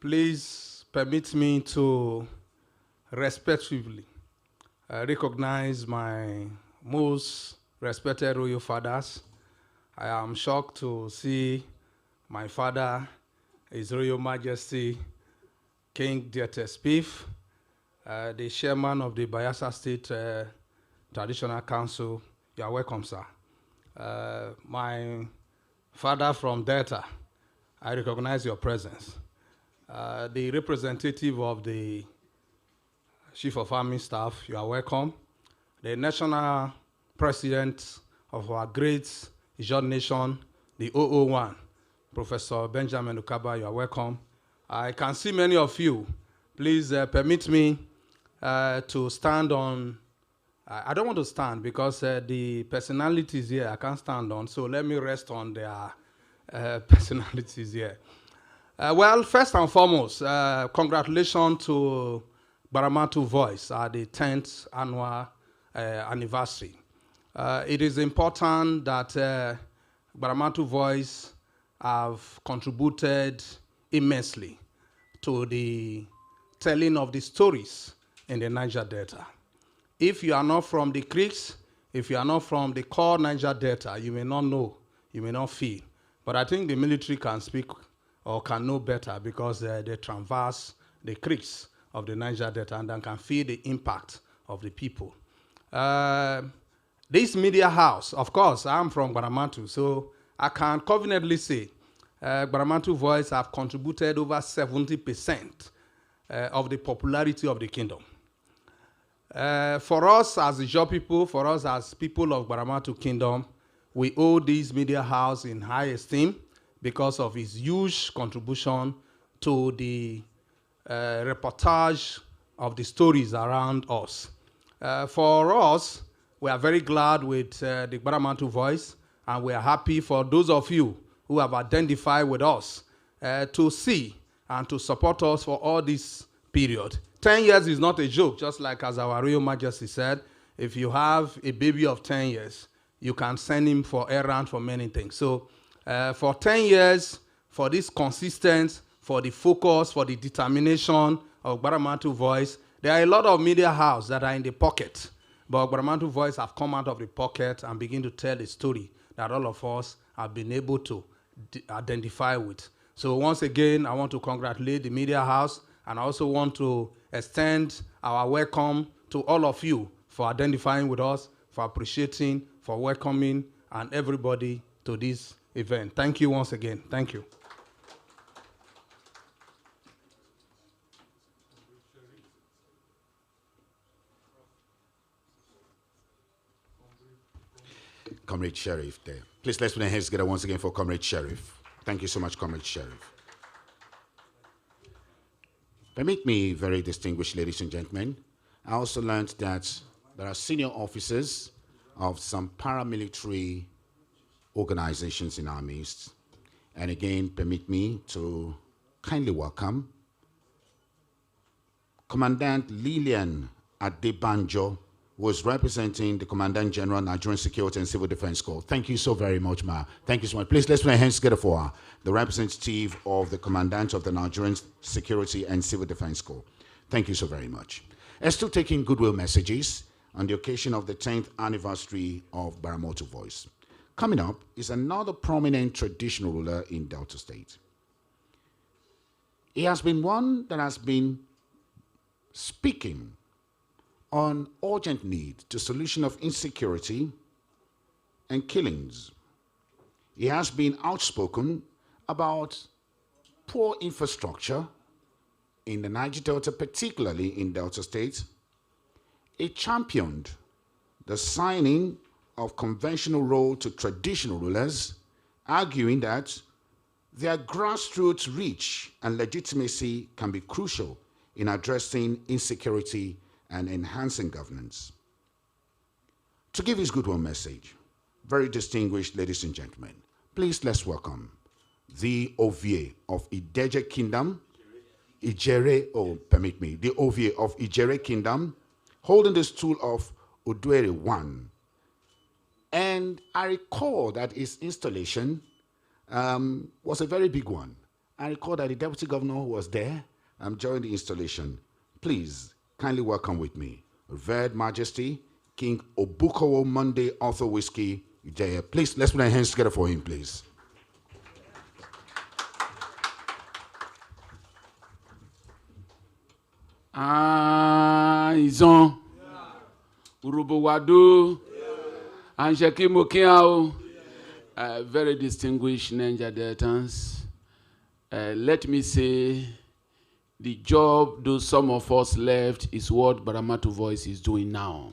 Please permit me to respectfully recognize my most respected royal fathers. I am shocked to see my father, His Royal Majesty King Dietes Spiff, the chairman of the Bayelsa State Traditional Council. You are welcome, sir. My father from Delta, I recognize your presence. The representative of the Chief of Army Staff, you are welcome. The national president of our great Ijaw nation, the 001, Professor Benjamin Ukaba, you are welcome. I can see many of you. Please permit me to stand on. I don't want to stand because the personalities here I can't stand on, so let me rest on their personalities here. Well, first and foremost, congratulations to Gbaramatuvoice at the 10th annual anniversary. It is important that Gbaramatuvoice have contributed immensely to the telling of the stories in the Niger Delta. If you are not from the creeks, if you are not from the core Niger Delta, you may not know, you may not feel. But I think the military can speak or can know better because they traverse the creeks of the Niger Delta and then can feel the impact of the people. This media house, of course, I'm from Gbaramatu, so I can confidently say Gbaramatuvoice have contributed over 70% of the popularity of the kingdom. For us as Ijaw people, for us as people of Gbaramatu Kingdom, we owe this media house in high esteem because of its huge contribution to the reportage of the stories around us. For us, we are very glad with the Gbaramatuvoice, and we are happy for those of you who have identified with us to see and to support us for all this period. 10 years is not a joke, just like as our Royal Majesty said. If you have a baby of 10 years, you can send him for errands for many things. So for 10 years, for this consistency, for the focus, for the determination of Gbaramatuvoice, there are a lot of media houses that are in the pocket, but Gbaramatuvoice have come out of the pocket and begin to tell a story that all of us have been able to identify with. So once again, I want to congratulate the media house, and I also want to extend our welcome to all of you for identifying with us, for appreciating, for welcoming, and everybody to this event. Thank you once again. Thank you. Comrade Sheriff there. Please let's put our hands together once again for Comrade Sheriff. Thank you so much, Comrade Sheriff. Permit me, very distinguished ladies and gentlemen, I also learned that there are senior officers of some paramilitary organizations in our midst. And again, permit me to kindly welcome Commandant Lillian Adebanjo, who is representing the Commandant General, Nigerian Security and Civil Defense Corps. Thank you so very much, ma. Thank you so much. Please, let's put our hands together for her, the representative of the Commandant of the Nigerian Security and Civil Defense Corps. Thank you so very much. And still taking goodwill messages on the occasion of the 10th anniversary of Gbaramatuvoice. Coming up is another prominent traditional ruler in Delta State. He has been one that has been speaking on urgent need to solution of insecurity and killings. He has been outspoken about poor infrastructure in the Niger Delta, particularly in Delta State. He championed the signing of conventional role to traditional rulers, arguing that their grassroots reach and legitimacy can be crucial in addressing insecurity and enhancing governance. To give his goodwill message, very distinguished ladies and gentlemen, please let's welcome the Ovie of Ideje Kingdom, the Ovie of Ijere Kingdom, holding the stool of Oduere 1. And I recall that his installation was a very big one. I recall that the deputy governor was there during the installation. Please, kindly welcome with me, Revered Majesty, King Obukowo Monday Arthur Whiskey Ijeye. Please, let's put our hands together for him, please. Izon Urubowadu Anjeki Mokiao, very distinguished Niger Deltans. Let me say, the job those some of us left is what Gbaramatuvoice is doing now.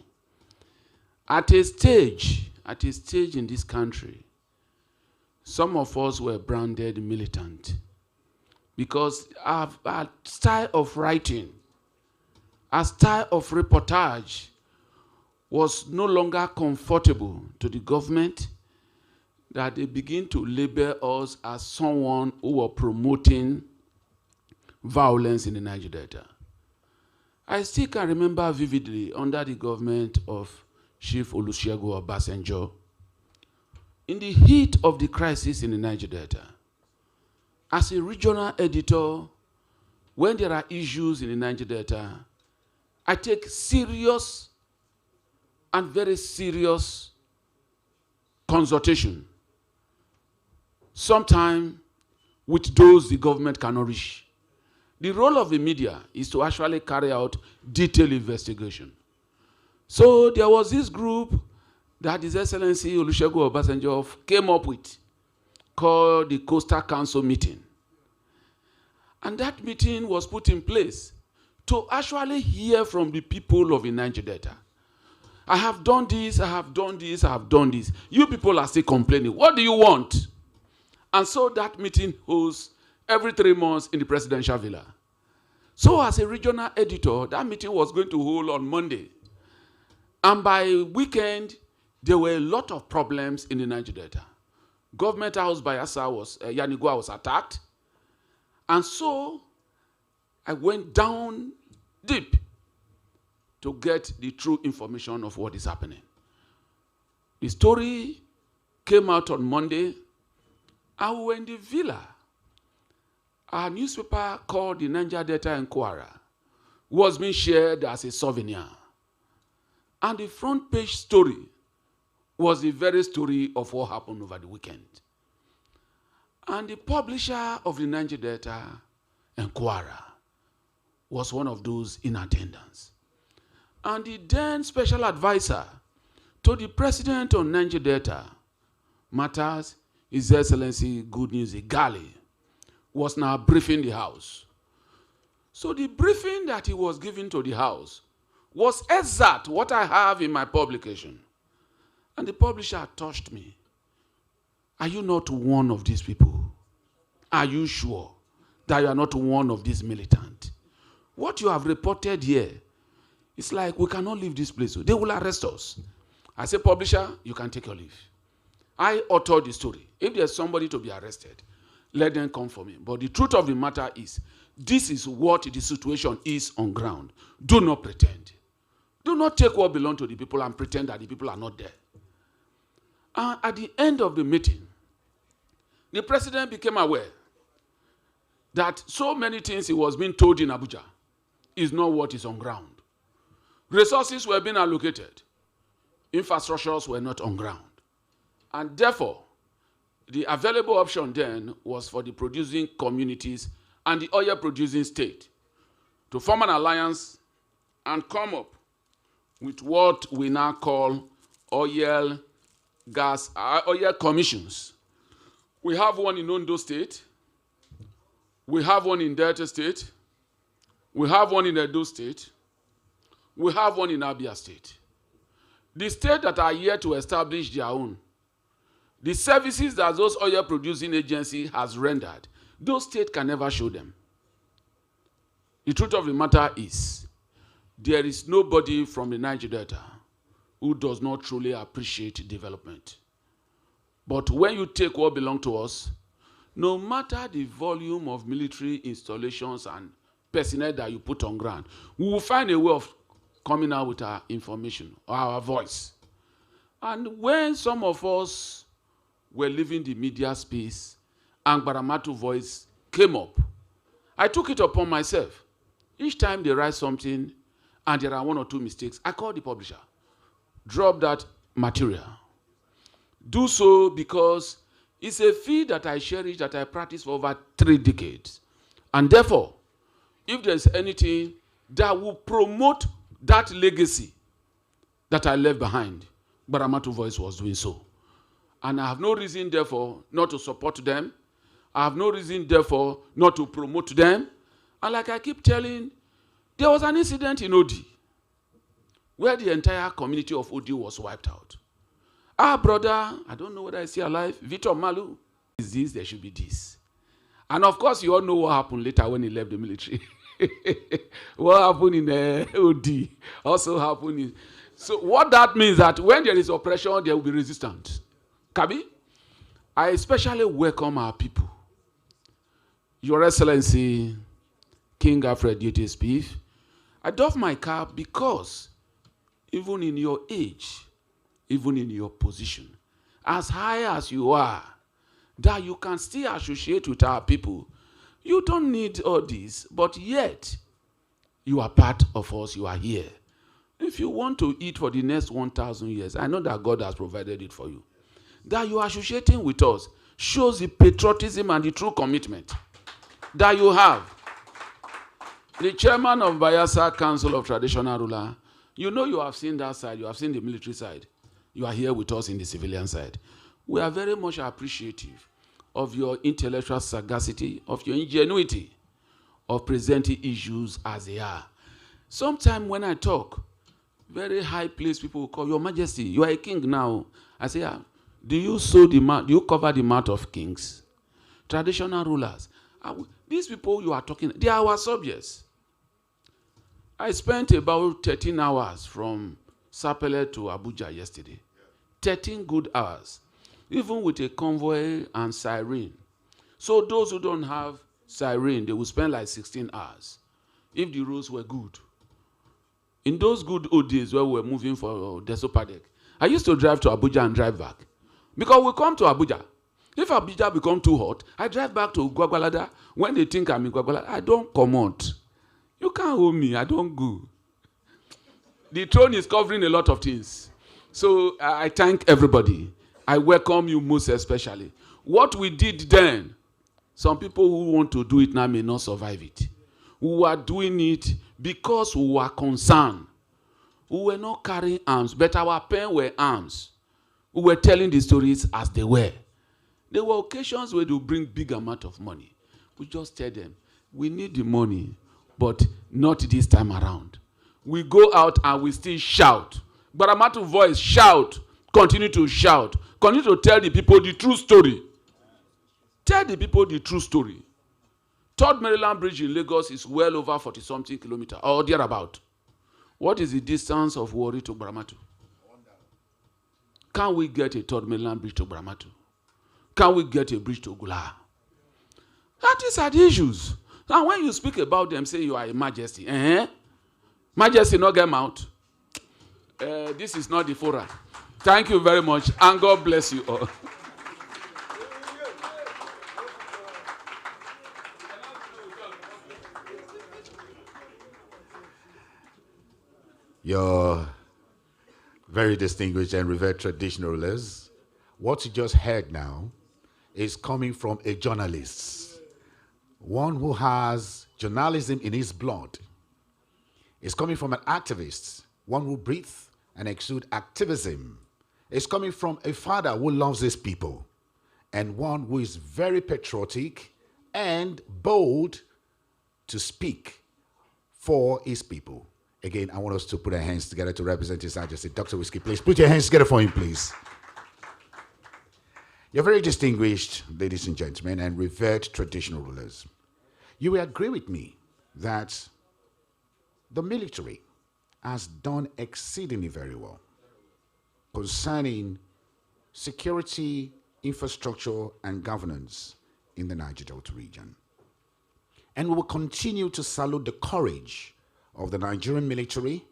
At a stage in this country, some of us were branded militant because our style of writing, our style of reportage was no longer comfortable to the government, that they begin to label us as someone who were promoting violence in the Niger Delta. I still can remember vividly under the government of Chief Olusegun Obasanjo, in the heat of the crisis in the Niger Delta, as a regional editor, when there are issues in the Niger Delta, I take serious and very serious consultation, sometimes with those the government cannot reach. The role of the media is to actually carry out detailed investigation. So there was this group that His Excellency Olusegun Obasanjo came up with, called the Coastal Council meeting. And that meeting was put in place to actually hear from the people of the Niger Delta. I have done this, I have done this, I have done this. You people are still complaining. What do you want? And so that meeting holds every 3 months in the presidential villa. So as a regional editor, that meeting was going to hold on Monday. And by weekend, there were a lot of problems in the Niger Delta. Government House Bayelsa was, Yanigua was attacked. And so I went down deep to get the true information of what is happening. The story came out on Monday, and we were in the villa. Our newspaper called the Niger Delta Inquirer was being shared as a souvenir. And the front page story was the very story of what happened over the weekend. And the publisher of the Niger Delta Inquirer was one of those in attendance. And the then special advisor to the president of Niger Delta matters, His Excellency Good News Igali, was now briefing the House. So the briefing that he was giving to the House was exact what I have in my publication. And the publisher touched me. Are you not one of these people? Are you sure that you are not one of these militants? What you have reported here, it's like we cannot leave this place. They will arrest us. I say, publisher, you can take your leave. I authored the story. If there's somebody to be arrested, let them come for me. But the truth of the matter is, this is what the situation is on ground. Do not pretend. Do not take what belongs to the people and pretend that the people are not there. At the end of the meeting, the president became aware that so many things he was being told in Abuja is not what is on ground. Resources were being allocated. Infrastructures were not on ground. And therefore, the available option then was for the producing communities and the oil producing state to form an alliance and come up with what we now call oil commissions. We have one in Ondo State. We have one in Delta State. We have one in Edo State. We have one in Abia State. The states that are here to establish their own, the services that those oil producing agency has rendered, those states can never show them. The truth of the matter is, there is nobody from the Niger Delta who does not truly appreciate development. But when you take what belongs to us, no matter the volume of military installations and personnel that you put on ground, we will find a way of coming out with our information, our voice. And when some of us were leaving the media space and Gbaramatuvoice came up, I took it upon myself. Each time they write something and there are one or two mistakes, I call the publisher, drop that material. Do so because it's a field that I cherish, that I practice for over 3 decades. And therefore, if there's anything that will promote that legacy that I left behind, Gbaramatuvoice was doing so. And I have no reason, therefore, not to support them. I have no reason, therefore, not to promote them. And like I keep telling, there was an incident in Odi where the entire community of Odi was wiped out. Our brother, I don't know whether he's still alive, Victor Malu, is this, there should be this. And of course, you all know what happened later when he left the military. What happened in OD also happened in... So what that means that when there is oppression, there will be resistance. Kabi, I especially welcome our people. Your Excellency, King Alfred Yetespiv, I doff my cap because even in your age, even in your position, as high as you are, that you can still associate with our people. You don't need all this, but yet you are part of us, you are here. If you want to eat for the next 1,000 years, I know that God has provided it for you. That you are associating with us shows the patriotism and the true commitment that you have. The chairman of Bayelsa Council of Traditional Ruler, you know you have seen that side, you have seen the military side. You are here with us in the civilian side. We are very much appreciative of your intellectual sagacity, of your ingenuity, of presenting issues as they are. Sometimes when I talk, very high place people will call, Your Majesty, you are a king now. I say, do you sow the mouth? Do you cover the mouth of kings? Traditional rulers. These people you are talking, they are our subjects. I spent about 13 hours from Sapele to Abuja yesterday. 13 good hours, even with a convoy and siren. So those who don't have siren, they will spend like 16 hours if the roads were good. In those good old days where we were moving for Desopadek, I used to drive to Abuja and drive back. Because we come to Abuja. If Abuja become too hot, I drive back to Gwagwalada. When they think I'm in Gwagwalada, I don't come out. You can't hold me, I don't go. The throne is covering a lot of things. So I thank everybody. I welcome you most especially. What we did then, some people who want to do it now may not survive it. We were doing it because we were concerned. We were not carrying arms, but our pen were arms. We were telling the stories as they were. There were occasions where they bring big amount of money. We just tell them, we need the money, but not this time around. We go out and we still shout. Gbaramatuvoice shout, continue to shout, continue to tell the people the true story. Tell the people the true story. 3rd Maryland Bridge in Lagos is well over 40-something kilometers, or thereabout. What is the distance of Warri to Gbaramatu? Can we get a 3rd Maryland Bridge to Gbaramatu? Can we get a bridge to Gula? That is the issues. And when you speak about them, say you are a majesty. Majesty not get out. This is not the forum. Thank you very much, and God bless you all. Your very distinguished and revered traditional rulers, what you just heard now is coming from a journalist, one who has journalism in his blood. It's coming from an activist, one who breathes and exudes activism. It's coming from a father who loves his people and one who is very patriotic and bold to speak for his people. Again, I want us to put our hands together to represent His Majesty. Dr. Whiskey, please put your hands together for him, please. You're very distinguished, ladies and gentlemen, and revered traditional rulers. You will agree with me that the military has done exceedingly very well concerning security, infrastructure, and governance in the Niger Delta region. And we will continue to salute the courage of the Nigerian military.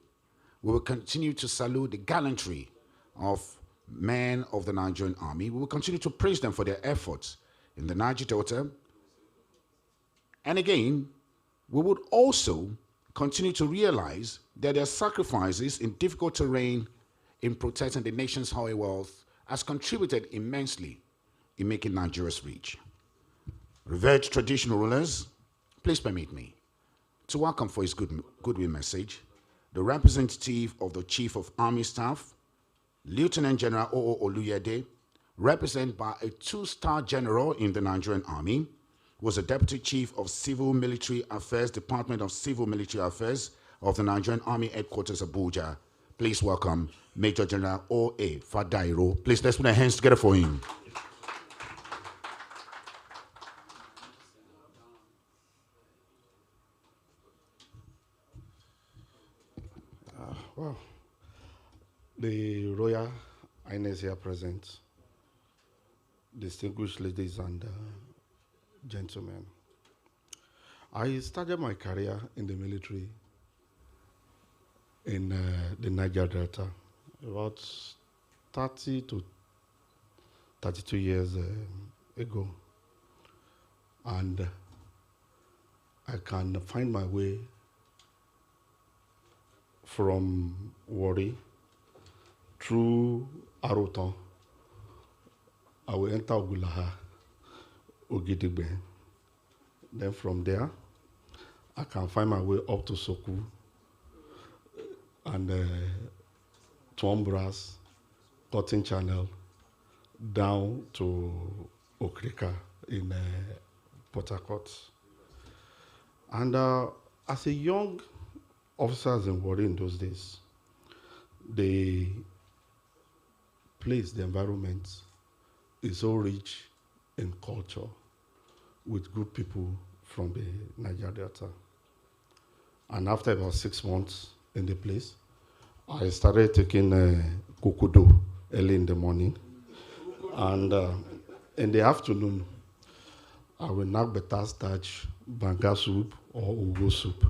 We will continue to salute the gallantry of men of the Nigerian army. We will continue to praise them for their efforts in the Niger Delta. And again, we would also continue to realize that their sacrifices in difficult terrain in protecting the nation's oil wealth has contributed immensely in making Nigeria's rich. Revered traditional rulers, please permit me to welcome for his goodwill message the representative of the Chief of Army Staff, Lieutenant General O.O. Oluyede, represented by a 2-star general in the Nigerian Army, was a Deputy Chief of Civil Military Affairs, Department of Civil Military Affairs of the Nigerian Army Headquarters, Abuja. Please welcome Major General O.A. Fadairo. Please, let's put our hands together for him. Well, the Royal Highness here present, distinguished ladies and gentlemen. I started my career in the military in the Niger Delta about 30 to 32 years ago. And I can find my way from Warri through Aroton. I will enter Ogulaha, Ogidigbe. Then from there, I can find my way up to Soku and Tuambras, Cotton Channel, down to Okrika in Port Harcourt. And as a young officer in Warri in those days, the place, the environment is so rich in culture with good people from the Niger Delta. And after about 6 months in the place, I started taking kukudo early in the morning. And in the afternoon, I will knock better starch, banga soup, or ugu soup.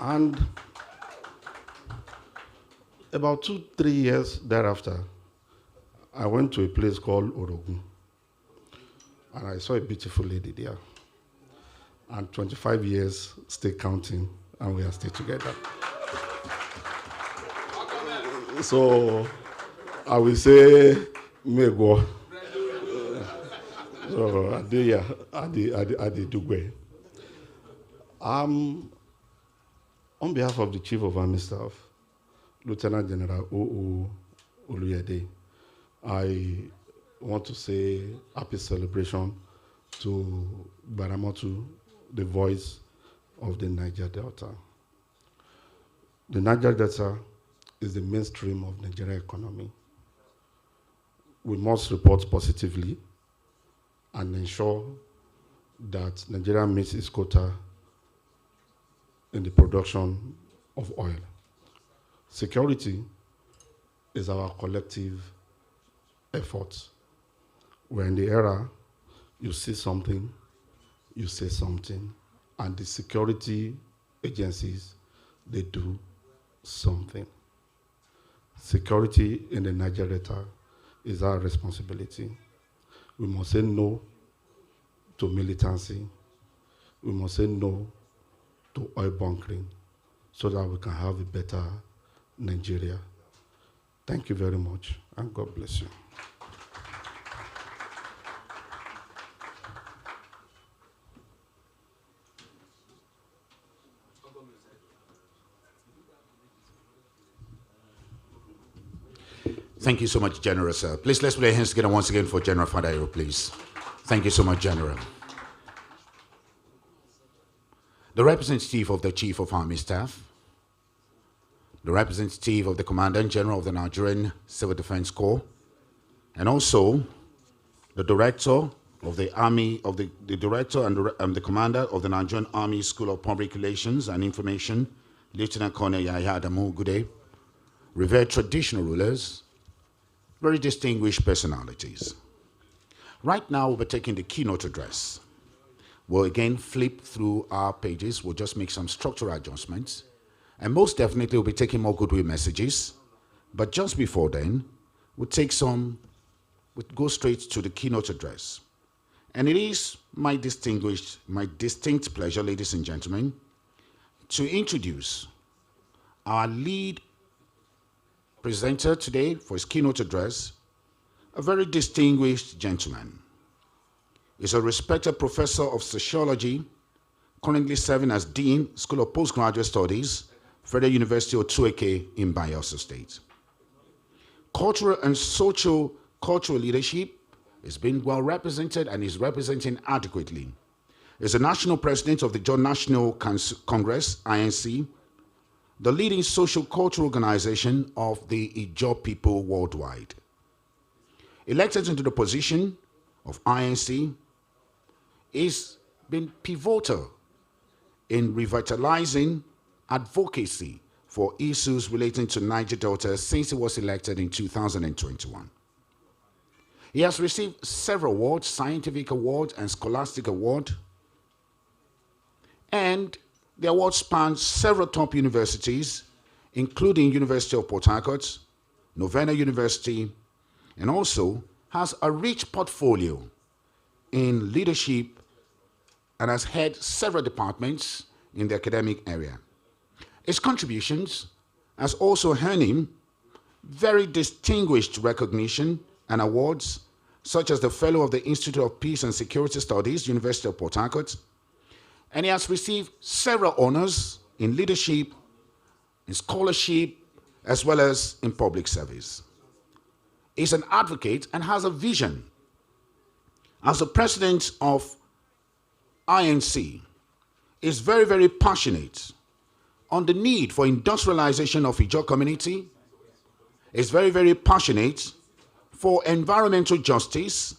And about 2-3 years thereafter, I went to a place called Orogun. And I saw a beautiful lady there. And 25 years, still counting, and we are still together. So I will say, Mego. So I did, yeah, I did Dugwe. On behalf of the Chief of Army Staff, Lieutenant General O.O. Oluyede, I want to say happy celebration to Gbaramatuvoice, the voice of the Niger Delta. The Niger Delta is the mainstream of Nigerian economy. We must report positively and ensure that Nigeria meets its quota in the production of oil. Security is our collective effort. We're in the era, you see something, you say something, and the security agencies, they do something. Security in the Niger Delta is our responsibility. We must say no to militancy. We must say no to oil bunkering so that we can have a better Nigeria. Thank you very much, and God bless you. Thank you so much, General, sir. Please, let's put our hands together once again for General Fadairo, please. Thank you so much, General. the representative of the Chief of Army Staff, the representative of the Commandant General of the Nigerian Civil Defense Corps, and also the director of the Army, the director and the commander of the Nigerian Army School of Public Relations and Information, Lieutenant Colonel Yahya Adamu Gude, revered traditional rulers, very distinguished personalities. Right now, we'll be taking the keynote address. We'll again flip through our pages. We'll just make some structural adjustments. And most definitely, we'll be taking more goodwill messages. But just before then, we'll go straight to the keynote address. And it is my distinct pleasure, ladies and gentlemen, to introduce our lead presenter today for his keynote address, a very distinguished gentleman. He's a respected professor of sociology, currently serving as Dean, School of Postgraduate Studies, Federal University of Tueke in Bayelsa State. Cultural and social-cultural leadership is being well represented and is representing adequately. He's the national president of the John National Congress, INC, the leading social cultural organization of the Ijaw people worldwide. Elected into the position of INC, he's been pivotal in revitalizing advocacy for issues relating to Niger Delta since he was elected in 2021. He has received several awards, scientific awards and scholastic awards, and the awards span several top universities, including University of Port Harcourt, Novena University, and also has a rich portfolio in leadership and has head several departments in the academic area. His contributions has also earned him very distinguished recognition and awards, such as the Fellow of the Institute of Peace and Security Studies, University of Port Harcourt, and he has received several honors in leadership, in scholarship, as well as in public service. He's an advocate and has a vision. As the president of INC, is very, very passionate on the need for industrialization of Ijaw community, is very, very passionate for environmental justice,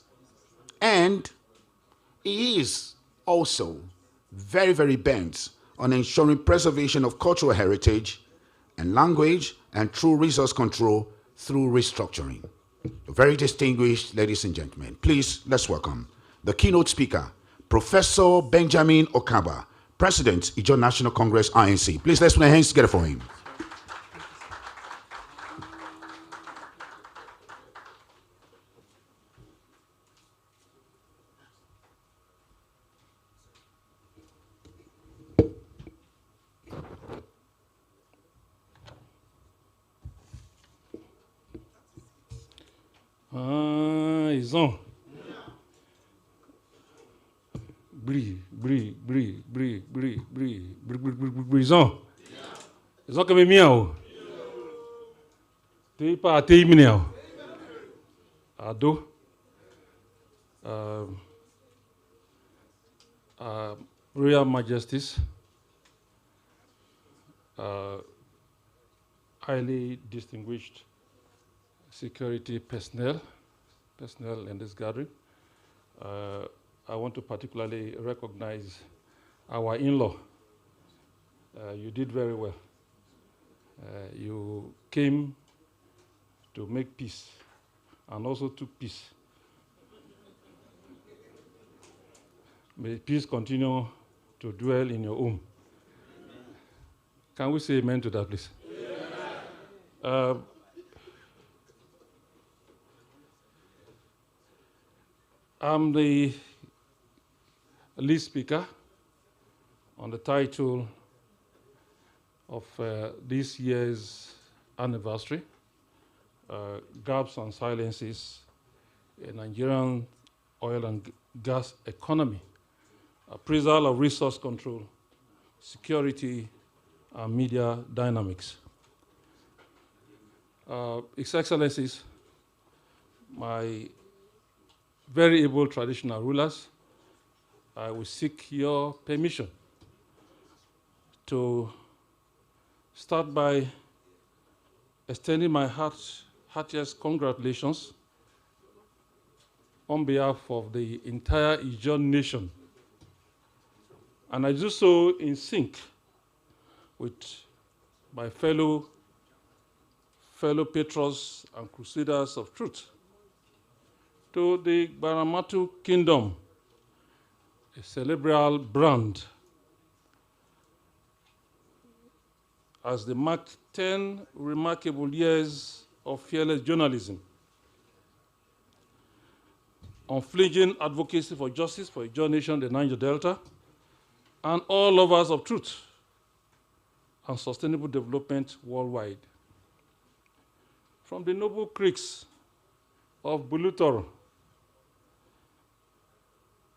and he is also very, very bent on ensuring preservation of cultural heritage and language and true resource control through restructuring. Very distinguished ladies and gentlemen, please let's welcome the keynote speaker, Professor Benjamin Okaba, President, Ijaw National Congress, INC. Please let's put our hands together for him. Ils ont. Ils ont comme miao. T'es pas t'es miao. Ado. Royal Majesties, highly distinguished security personnel in this gathering. I want to particularly recognize our in-law. You did very well. You came to make peace and also took peace. May peace continue to dwell in your home. Can we say amen to that, please? I'm the lead speaker on the title of this year's anniversary, Gaps and Silences in Nigerian Oil and Gas Economy, Appraisal of Resource Control, Security, and Media Dynamics. His Excellencies, my very able traditional rulers, I will seek your permission to start by extending my heartiest congratulations on behalf of the entire Ijaw nation. And I do so in sync with my fellow patrons and crusaders of truth. To the Gbaramatu Kingdom, a cerebral brand, as they marked 10 remarkable years of fearless journalism, unflinching advocacy for justice for Ijaw nation, the Niger Delta, and all lovers of truth and sustainable development worldwide. From the noble creeks of Bulutoro,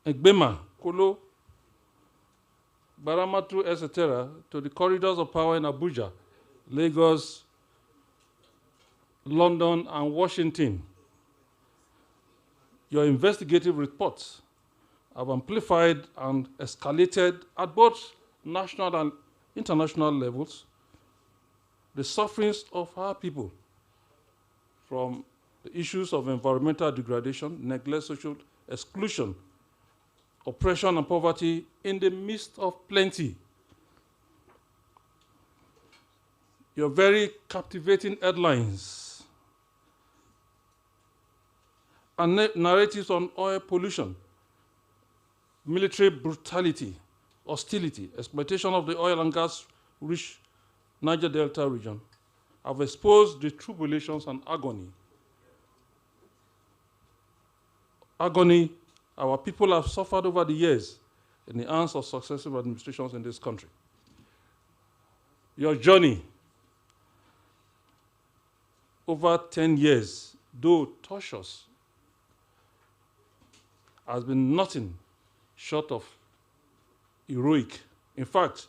Egbema, Kolo, Gbaramatu, etc., to the corridors of power in Abuja, Lagos, London, and Washington, your investigative reports have amplified and escalated at both national and international levels the sufferings of our people, from the issues of environmental degradation, neglect, social exclusion, oppression, and poverty in the midst of plenty. Your very captivating headlines and narratives on oil pollution, military brutality, hostility, exploitation of the oil and gas-rich Niger Delta region have exposed the tribulations and agony our people have suffered over the years in the hands of successive administrations in this country. Your journey over 10 years, though tortuous, has been nothing short of heroic. In fact,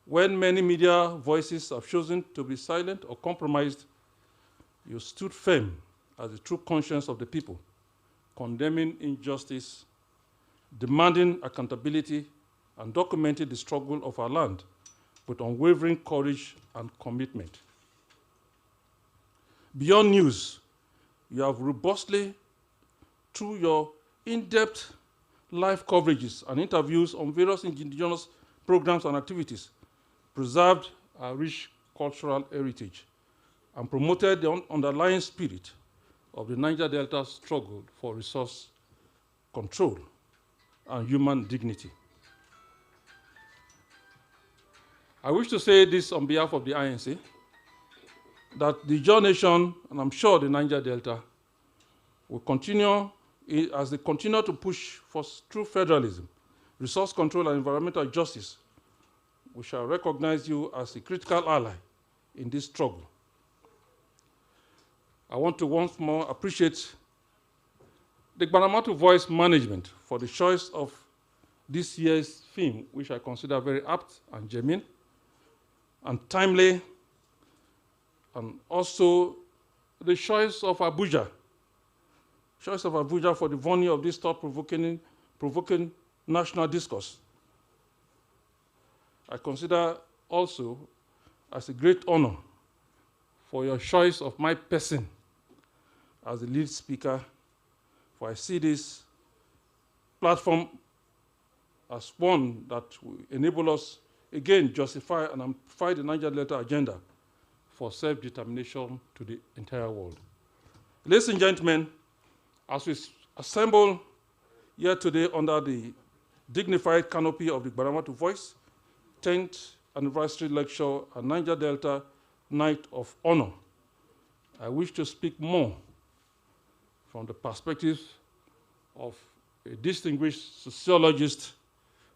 when many media voices have chosen to be silent or compromised, you stood firm as the true conscience of the people, condemning injustice, demanding accountability, and documenting the struggle of our land with unwavering courage and commitment. Beyond news, you have robustly, through your in-depth live coverages and interviews on various indigenous programs and activities, preserved our rich cultural heritage and promoted the underlying spirit of the Niger Delta struggle for resource control and human dignity. I wish to say this on behalf of the INC, that the Ijaw nation, and I'm sure the Niger Delta, will continue, as they continue to push for true federalism, resource control, and environmental justice. We shall recognize you as a critical ally in this struggle. I want to once more appreciate the Gbaramatuvoice management for the choice of this year's theme, which I consider very apt and genuine and timely, and also the choice of Abuja for the venue of this thought-provoking national discourse. I consider also as a great honor for your choice of my person as the lead speaker, for I see this platform as one that will enable us, again, justify and amplify the Niger Delta agenda for self-determination to the entire world. Ladies and gentlemen, as we assemble here today under the dignified canopy of the Gbaramatuvoice 10th Anniversary Lecture and Niger Delta Night of Honor, I wish to speak more from the perspective of a distinguished sociologist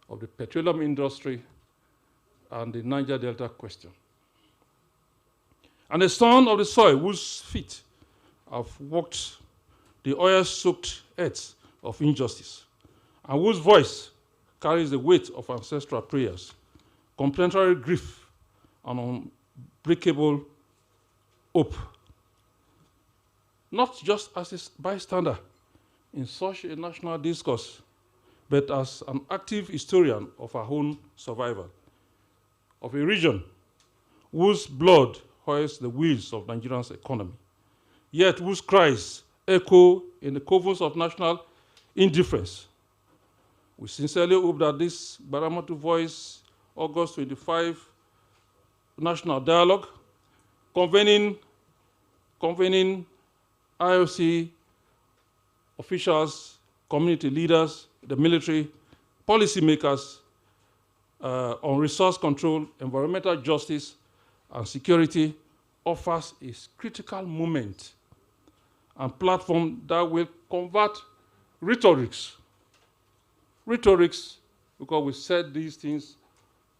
of the petroleum industry and the Niger Delta question, and a son of the soil whose feet have walked the oil-soaked earth of injustice, and whose voice carries the weight of ancestral prayers, complementary grief, and unbreakable hope. Not just as a bystander in such a national discourse, but as an active historian of our own survival. of a region whose blood oils the wheels of Nigeria's economy, yet whose cries echo in the covens of national indifference. We sincerely hope that this Gbaramatuvoice August 25 national dialogue, convening IOC officials, community leaders, the military, policymakers on resource control, environmental justice, and security offers a critical moment and platform that will convert rhetorics, because we said these things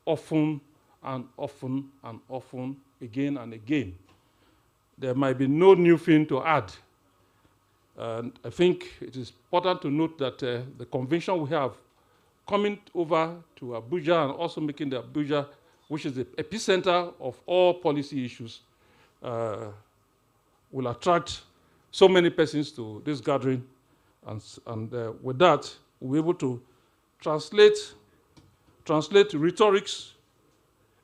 often and often and often, again and again. There might be no new thing to add. And I think it is important to note that the convention we have coming over to Abuja and also making the Abuja, which is the epicenter of all policy issues, will attract so many persons to this gathering. And with that, we'll be able to translate rhetorics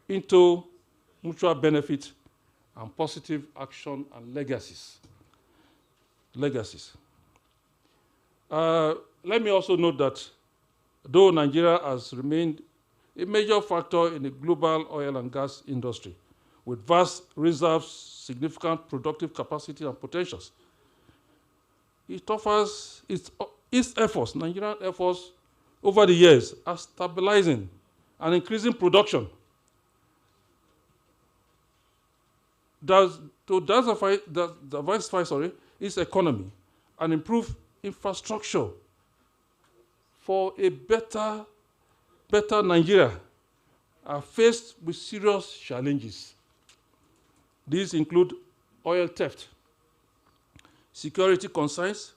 into mutual benefit and positive action and legacies. Let me also note that though Nigeria has remained a major factor in the global oil and gas industry, with vast reserves, significant productive capacity and potentials, it offers its efforts, Nigerian efforts over the years, are stabilizing and increasing production. To diversify its economy and improve infrastructure for a better Nigeria are faced with serious challenges. These include oil theft, security concerns,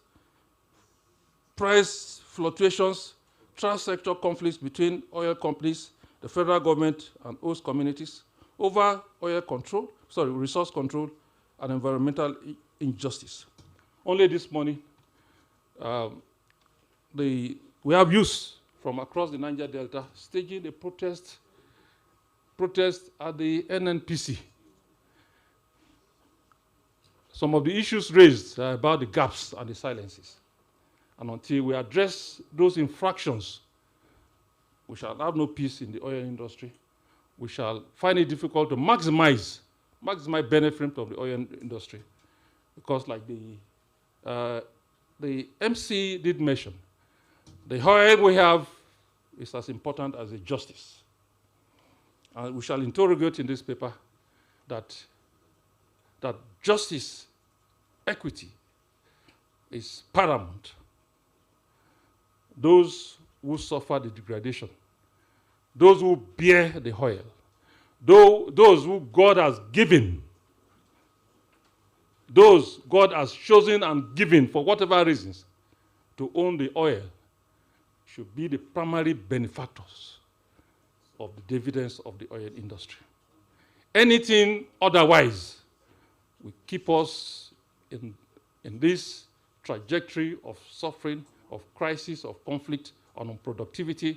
price fluctuations, trans-sector conflicts between oil companies, the federal government, and host communities over resource control and environmental injustice. Only this morning, we have youths from across the Niger Delta staging a protest at the NNPC. Some of the issues raised are about the gaps and the silences. And until we address those infractions, we shall have no peace in the oil industry. We shall find it difficult to maximize benefit from the oil industry. Because like the MC did mention, the oil we have is as important as the justice. And we shall interrogate in this paper that justice, equity is paramount. Those who suffer the degradation, those who bear the oil, those who God has given, those God has chosen and given for whatever reasons to own the oil should be the primary benefactors of the dividends of the oil industry. Anything otherwise will keep us in this trajectory of suffering, of crisis, of conflict, and unproductivity.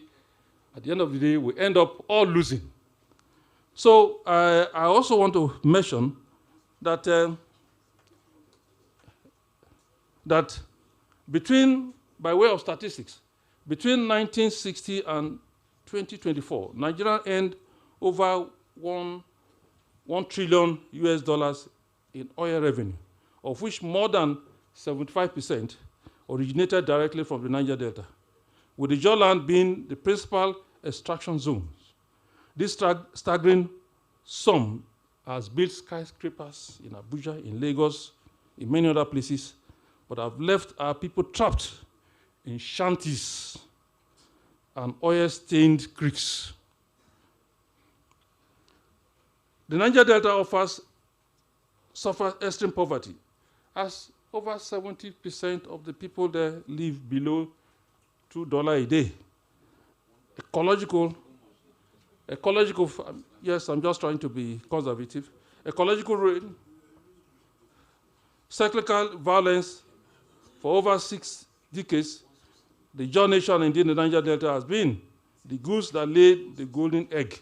At the end of the day, we end up all losing. So I also want to mention that by way of statistics, between 1960 and 2024, Nigeria earned over $1 trillion in oil revenue, of which more than 75% originated directly from the Niger Delta, with the Joland being the principal extraction zones. This staggering sum has built skyscrapers in Abuja, in Lagos, in many other places, but have left our people trapped in shanties and oil-stained creeks. The Niger Delta suffers extreme poverty, as over 70% of the people there live below $2 a day. Ecological, yes, I'm just trying to be conservative. Ecological ruin, cyclical violence for over 6 decades. The John Nation, indeed the Niger Delta, has been the goose that laid the golden egg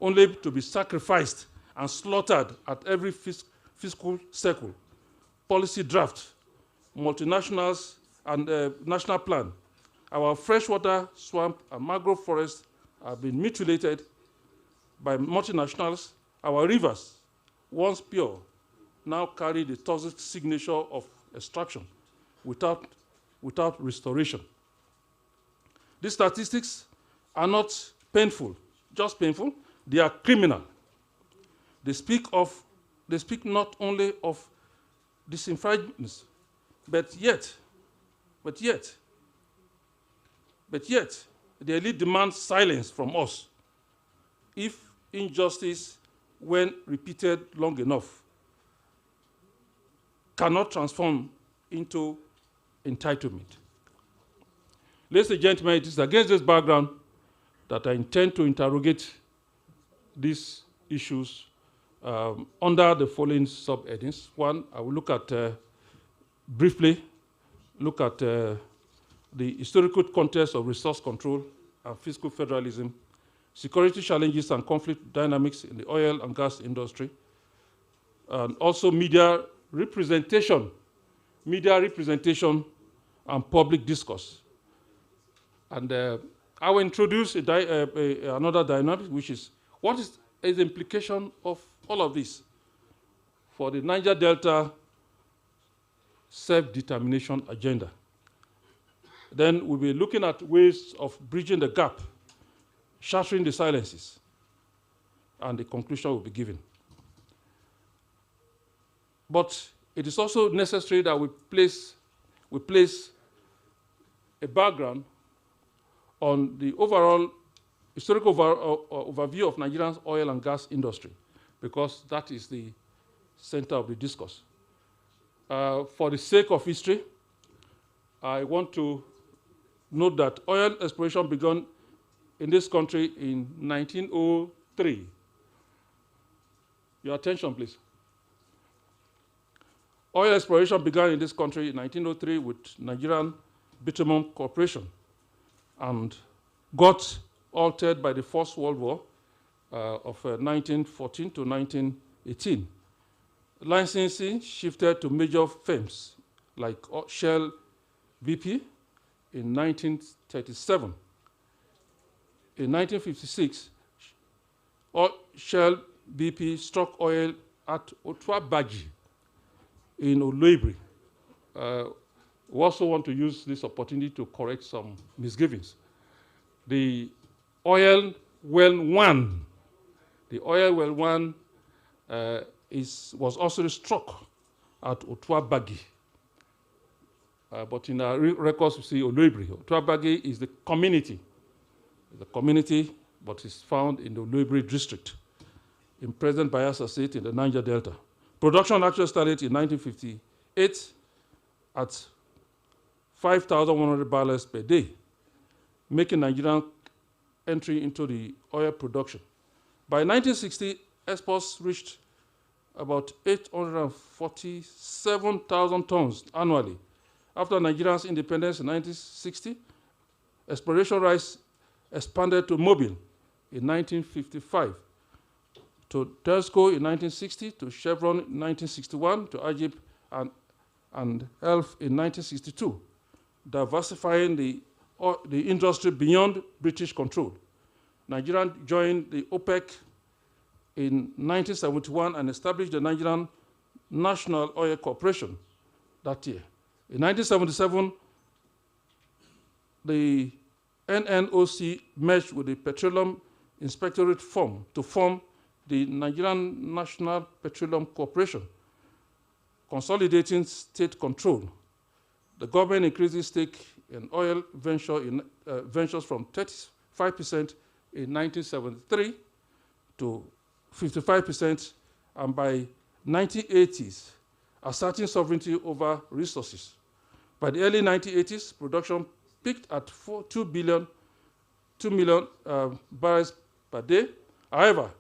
only to be sacrificed and slaughtered at every fiscal circle, policy draft, multinationals, and national plan. Our freshwater, swamp, and mangrove forests have been mutilated by multinationals. Our rivers, once pure, now carry the toxic signature of extraction without restoration. These statistics are not painful, just painful. They are criminal. They speak not only of disenfranchisement, but yet, the elite demands silence from us if injustice, when repeated long enough, cannot transform into entitlement. Ladies and gentlemen, it is against this background that I intend to interrogate these issues under the following subheadings. One, I will look at, briefly, look at the historical context of resource control and fiscal federalism, security challenges and conflict dynamics in the oil and gas industry, and also media representation and public discourse. And I will introduce another dynamic, which is what is the implication of all of this for the Niger Delta self-determination agenda. Then we'll be looking at ways of bridging the gap, shattering the silences, and the conclusion will be given. But it is also necessary that we place a background on the overall historical overview of Nigeria's oil and gas industry, because that is the center of the discourse. For the sake of history, I want to note that oil exploration began in this country in 1903. Your attention, please. Oil exploration began in this country in 1903 with Nigerian Bitumen Corporation and got altered by the First World War of 1914 to 1918. Licensing shifted to major firms like Shell BP in 1937. In 1956, Shell BP struck oil at Otwabaji in Oloibri. We also want to use this opportunity to correct some misgivings. The oil well one was also struck at Otwabagi. But in our records, we see Oloibri. Otwabagi is the community. The community, but is found in the Oloibri district in present Bayelsa State in the Niger Delta. Production actually started in 1958 at 5,100 barrels per day, making Nigerian entry into the oil production. By 1960, exports reached about 847,000 tons annually. After Nigeria's independence in 1960, exploration rights expanded to Mobile in 1955, to Transcorp in 1960, to Chevron in 1961, to Ajib and Elf in 1962, diversifying the industry beyond British control. Nigeria joined the OPEC in 1971 and established the Nigerian National Oil Corporation that year. In 1977, the NNOC merged with the Petroleum Inspectorate Firm to form the Nigerian National Petroleum Corporation, consolidating state control. The government increased its stake in oil ventures from 35% in 1973 to 55%, and by 1980s, asserting sovereignty over resources. By the early 1980s, production peaked at 2 million barrels per day. However,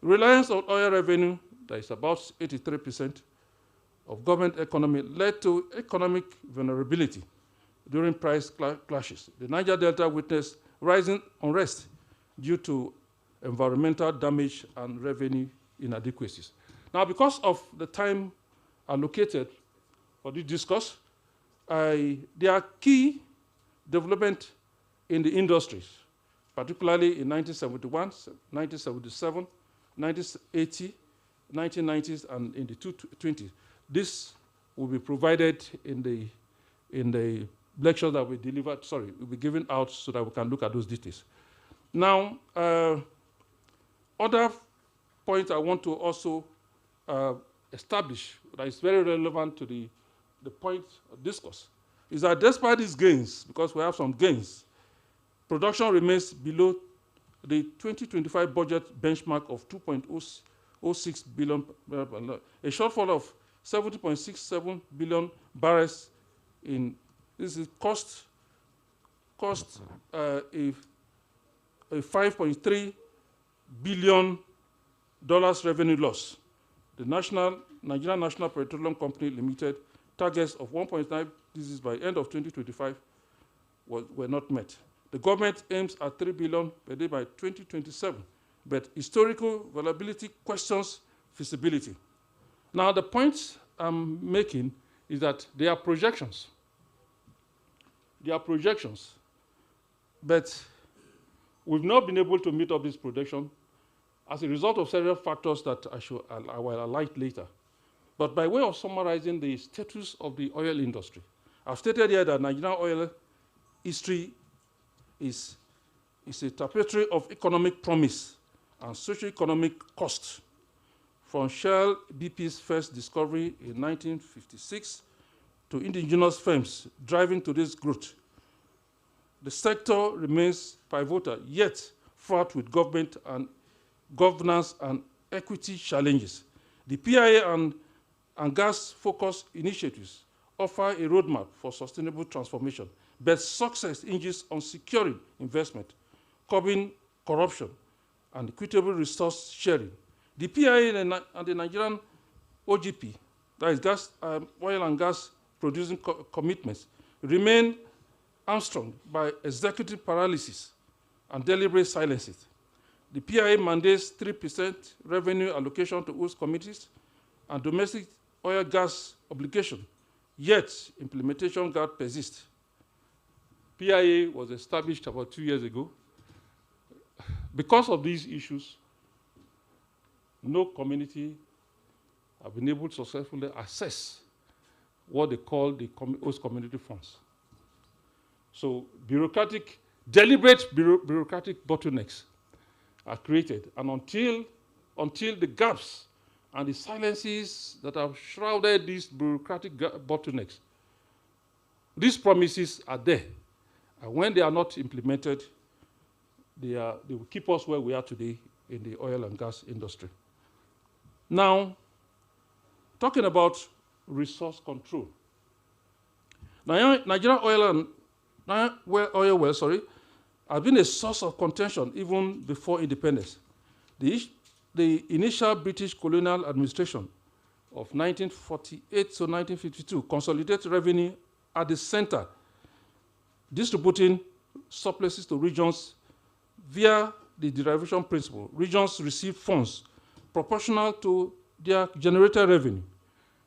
reliance on oil revenue, that is about 83% of government economy, led to economic vulnerability during price clashes. The Niger Delta witnessed rising unrest due to environmental damage and revenue inadequacies. Now, because of the time allocated for this discourse, there are key development in the industries, particularly in 1971, 1977, 1980, 1990s, and in the 2020s. This will be provided in the lecture that we delivered, will be given out so that we can look at those details. Now, other point I want to also establish that is very relevant to the point of discourse is that despite these gains, because we have some gains, production remains below the 2025 budget benchmark of 2.06 billion, a shortfall of 70.67 billion barrels in, this is cost a $5.3 billion revenue loss. The Nigerian National Petroleum Company Limited targets of 1.9, this is by end of 2025, were not met. The government aims at 3 billion per day by 2027, but historical availability questions feasibility. Now, the point I'm making is that there are projections. There are projections, but we've not been able to meet up this projection as a result of several factors that I will highlight later. But by way of summarizing the status of the oil industry, I've stated here that Nigerian oil history is a tapestry of economic promise and socio-economic cost, from Shell BP's first discovery in 1956 to indigenous firms driving today's growth. The sector remains pivotal, yet fraught with government and governance and equity challenges. The PIA and gas-focused initiatives offer a roadmap for sustainable transformation, but success hinges on securing investment, curbing corruption, and equitable resource sharing. The PIA and the Nigerian OGP, that is gas, oil and gas producing commitments, remain hamstrung by executive paralysis and deliberate silences. The PIA mandates 3% revenue allocation to host committees and domestic oil gas obligation, yet implementation gap persists. PIA was established about 2 years ago. Because of these issues, no community have been able to successfully access what they call the host community funds. So deliberate bureaucratic bottlenecks are created, and until the gaps and the silences that have shrouded these bureaucratic bottlenecks, these promises are there, and when they are not implemented, they will keep us where we are today in the oil and gas industry. Now, talking about resource control. Nigerian oil wells have been a source of contention even before independence. The initial British colonial administration of 1948 to 1952 consolidated revenue at the center, distributing surpluses to regions via the derivation principle. Regions receive funds proportional to their generated revenue.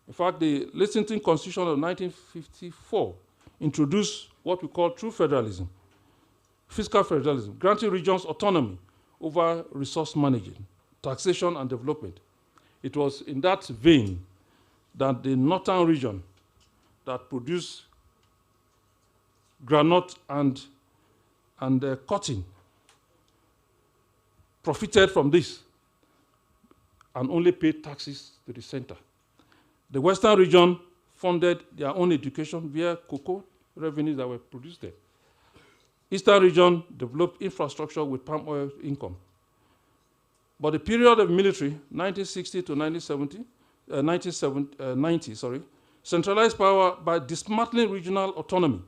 In fact, the Lexington Constitution of 1954 introduced what we call true federalism, fiscal federalism, granting regions autonomy over resource management, taxation, and development. It was in that vein that the northern region that produced groundnut and cotton profited from this and only paid taxes to the center. The western region funded their own education via cocoa revenues that were produced there. Eastern region developed infrastructure with palm oil income. But the period of military, 1960 to 1990, centralized power by dismantling regional autonomy.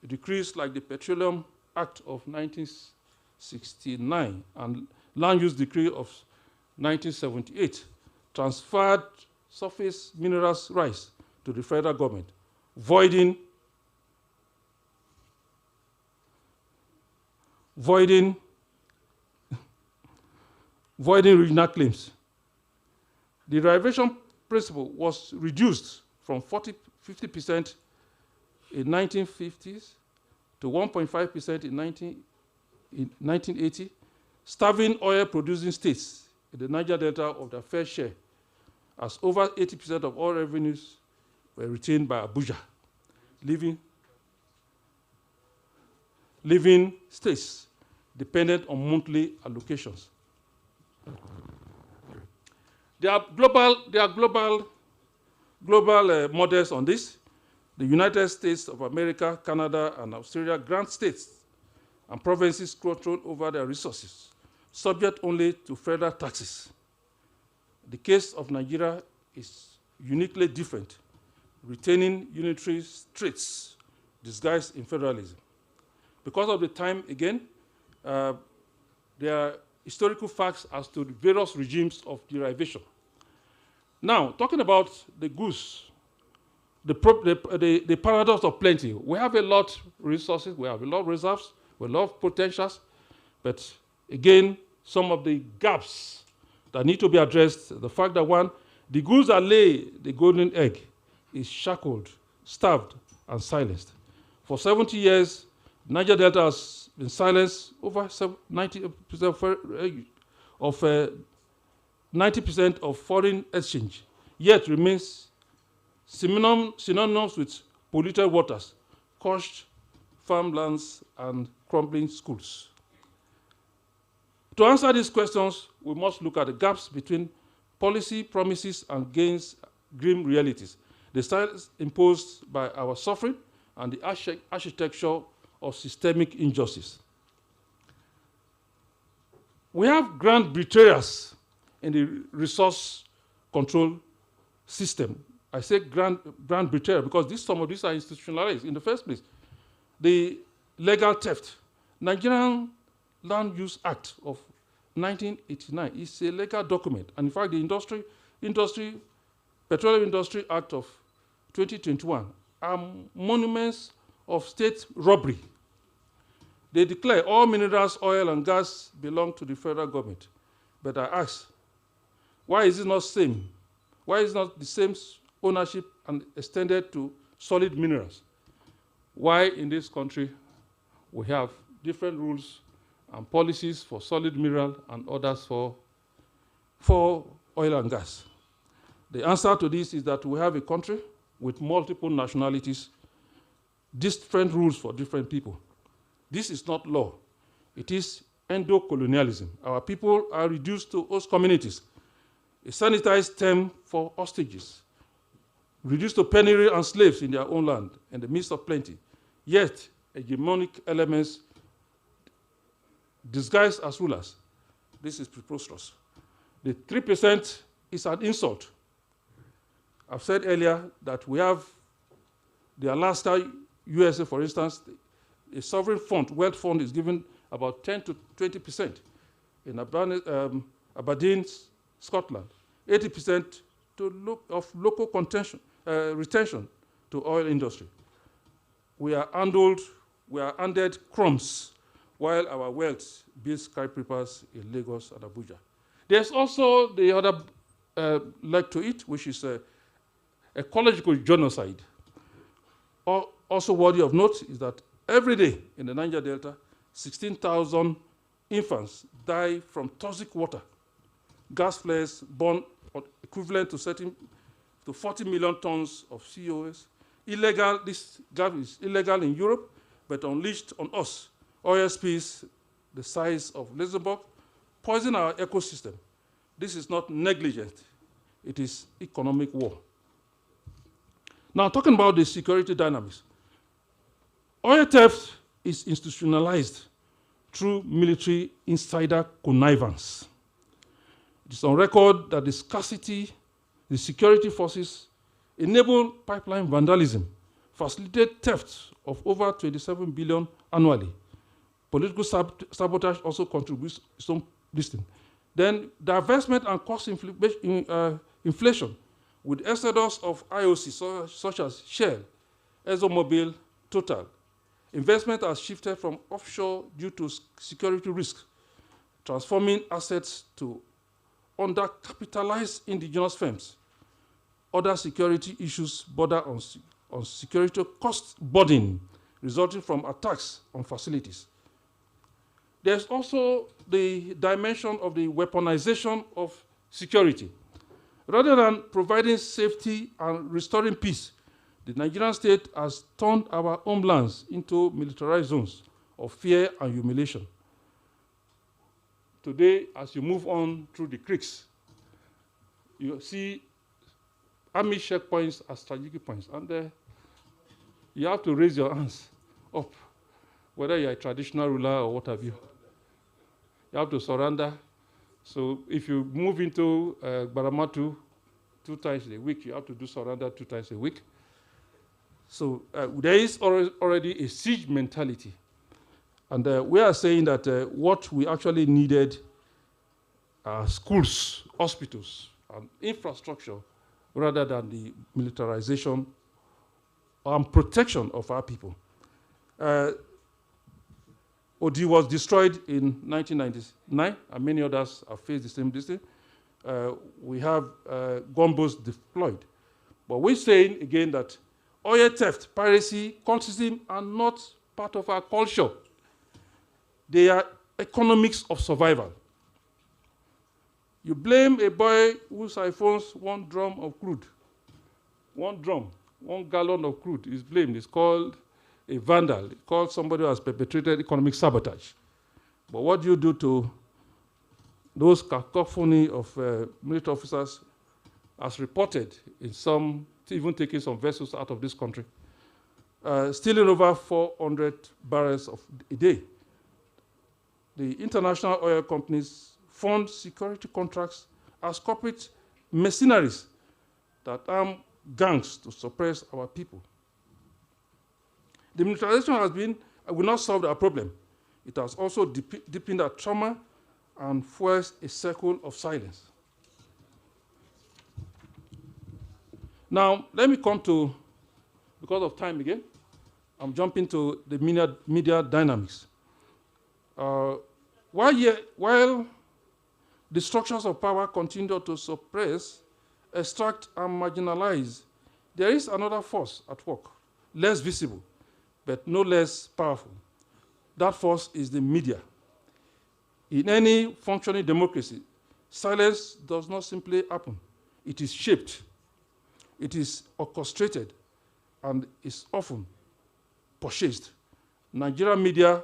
Decrees like the Petroleum Act of 1969 and Land Use Decree of 1978 transferred surface minerals rights to the federal government, voiding voiding regional claims. The derivation principle was reduced from 50% in 1950s to 1.5% in 1980, starving oil-producing states in the Niger Delta of their fair share, as over 80% of all revenues were retained by Abuja, leaving states dependent on monthly allocations. There are global models on this. The United States of America, Canada, and Australia grant states and provinces control over their resources, subject only to federal taxes. The case of Nigeria is uniquely different, retaining unitary traits disguised in federalism. Because of the time, again, there are historical facts as to the various regimes of derivation. Now, talking about the goose, the paradox of plenty. We have a lot of resources, we have a lot of reserves, we have a lot of potentials, but again, some of the gaps that need to be addressed, the fact that one, the goose that lay the golden egg is shackled, starved, and silenced. For 70 years, Niger Delta has been silenced over 90% of foreign exchange, yet remains synonymous with polluted waters, crushed farmlands, and crumbling schools. To answer these questions, we must look at the gaps between policy promises and grim realities, the styles imposed by our suffering, and the architecture of systemic injustice. We have grand betrayers in the resource control system. I say grand betrayal because some of these are institutionalized in the first place. The legal theft. Nigerian Land Use Act of 1989 is a legal document. And in fact, the Petroleum Industry Act of 2021 are monuments of state robbery. They declare all minerals, oil, and gas belong to the federal government. But I ask, why is it not same? Why is not the same ownership and extended to solid minerals? Why in this country we have different rules and policies for solid mineral and others for oil and gas? The answer to this is that we have a country with multiple nationalities, different rules for different people. This is not law. It is endo-colonialism. Our people are reduced to host communities, a sanitized term for hostages, reduced to penury and slaves in their own land in the midst of plenty, yet hegemonic elements disguised as rulers. This is preposterous. The 3% is an insult. I've said earlier that we have the Alaska USA, for instance, a sovereign fund, wealth fund is given about 10 to 20%. In Aberdeen, Scotland, 80% of local retention to oil industry. We are handed crumbs while our wealth builds skyscrapers in Lagos and Abuja. There's also the other leg to it, which is ecological genocide. Also worthy of note is that every day in the Niger Delta, 16,000 infants die from toxic water, gas flares born equivalent to 40 million tons of COS. This gas is illegal in Europe, but unleashed on us. OSPs the size of Luxembourg poison our ecosystem. This is not negligent, it is economic war. Now, talking about the security dynamics. Oil theft is institutionalized through military insider connivance. It is on record that the security forces enable pipeline vandalism, facilitate theft of over 27 billion annually. Political sabotage also contributes to some distance. Then divestment and cost inflation with exodus of IOCs such as Shell, ExxonMobil, Total. Investment has shifted from offshore due to security risks transforming assets to undercapitalized indigenous firms. Other security issues border on security cost burden resulting from attacks on facilities. There's also the dimension of the weaponization of security. Rather than providing safety and restoring peace, the Nigerian state has turned our homelands into militarized zones of fear and humiliation. Today, as you move on through the creeks, you see army checkpoints as strategic points, and you have to raise your hands up, whether you're a traditional ruler or what have you. You have to surrender. So if you move into Gbaramatu 2 times a week, you have to do surrender 2 times a week. So there is already a siege mentality. And we are saying that what we actually needed are schools, hospitals, and infrastructure, rather than the militarization and protection of our people. Odi was destroyed in 1999, and many others have faced the same destiny. We have gunboats deployed. But we're saying again that oil theft, piracy, cultism are not part of our culture. They are economics of survival. You blame a boy who siphons 1 drum of crude. 1 drum, 1 gallon of crude is blamed. It's called a vandal. It's called somebody who has perpetrated economic sabotage. But what do you do to those cacophony of military officers as reported in some, even taking some vessels out of this country, stealing over 400 barrels a day? The international oil companies fund security contracts as corporate mercenaries that arm gangs to suppress our people. The militarization has been, will not solve our problem. It has also deepened our trauma and fuels a circle of silence. Now, let me come to, because of time again, I'm jumping to the media dynamics. While the structures of power continue to suppress, extract, and marginalize, there is another force at work, less visible, but no less powerful. That force is the media. In any functioning democracy, silence does not simply happen. It is shaped, it is orchestrated, and is often purchased. Nigerian media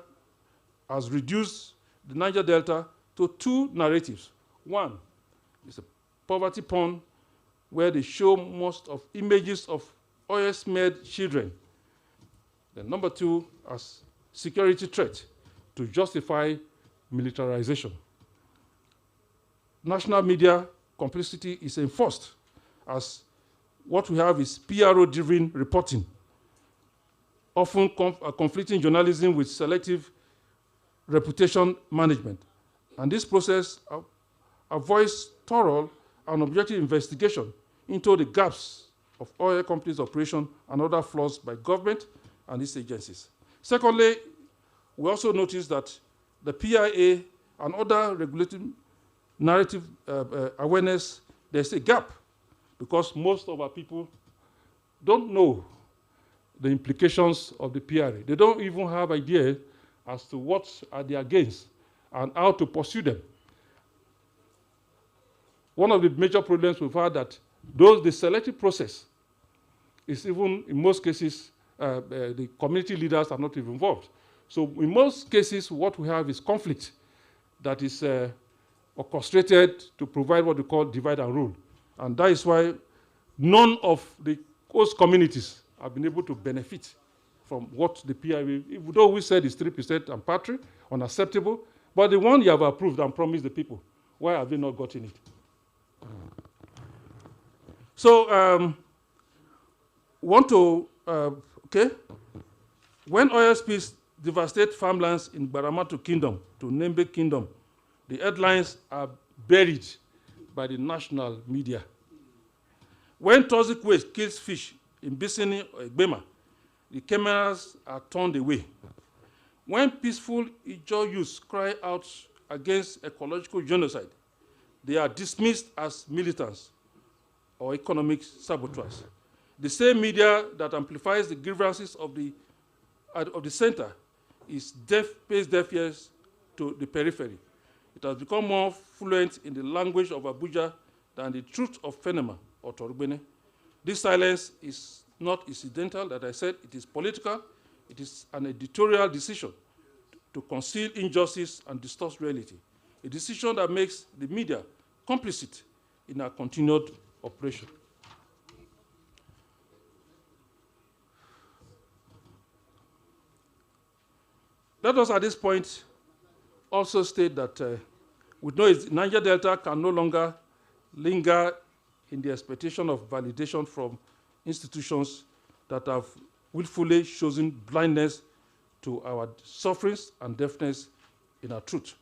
has reduced the Niger Delta to 2 narratives. One is a poverty porn, where they show most of images of oil-smeared children. Then number 2, as security threat to justify militarization. National media complicity is enforced, as what we have is PRO-driven reporting, often conflicting journalism with selective reputation management. And this process avoids thorough and objective investigation into the gaps of oil companies' operation and other flaws by government and its agencies. Secondly, we also notice that the PIA and other regulatory narrative awareness, there's a gap, because most of our people don't know the implications of the PRA. They don't even have idea as to what are their gains and how to pursue them. One of the major problems we've had that the selective process is even, in most cases, the community leaders are not even involved. So in most cases, what we have is conflict that is orchestrated to provide what we call divide and rule. And that is why none of the host communities have been able to benefit from what the PIA, even though we said it's 3% and patry, unacceptable, but the one you have approved and promised the people, why have they not gotten it? So, want to, when oil spills devastate farmlands in Gbaramatu Kingdom to Nembe Kingdom, the headlines are buried by the national media. When toxic waste kills fish in Bisini or Egbema, the cameras are turned away. When peaceful Ijaw youths cry out against ecological genocide, they are dismissed as militants or economic saboteurs. The same media that amplifies the grievances of the center pays deaf ears to the periphery. It has become more fluent in the language of Abuja than the truth of Fenema or Torbene. This silence is not incidental, that I said, it is political. It is an editorial decision to conceal injustice and distort reality, a decision that makes the media complicit in our continued operation. Let us at this point also state that we know Niger Delta can no longer linger in the expectation of validation from institutions that have willfully chosen blindness to our sufferings and deafness in our truth.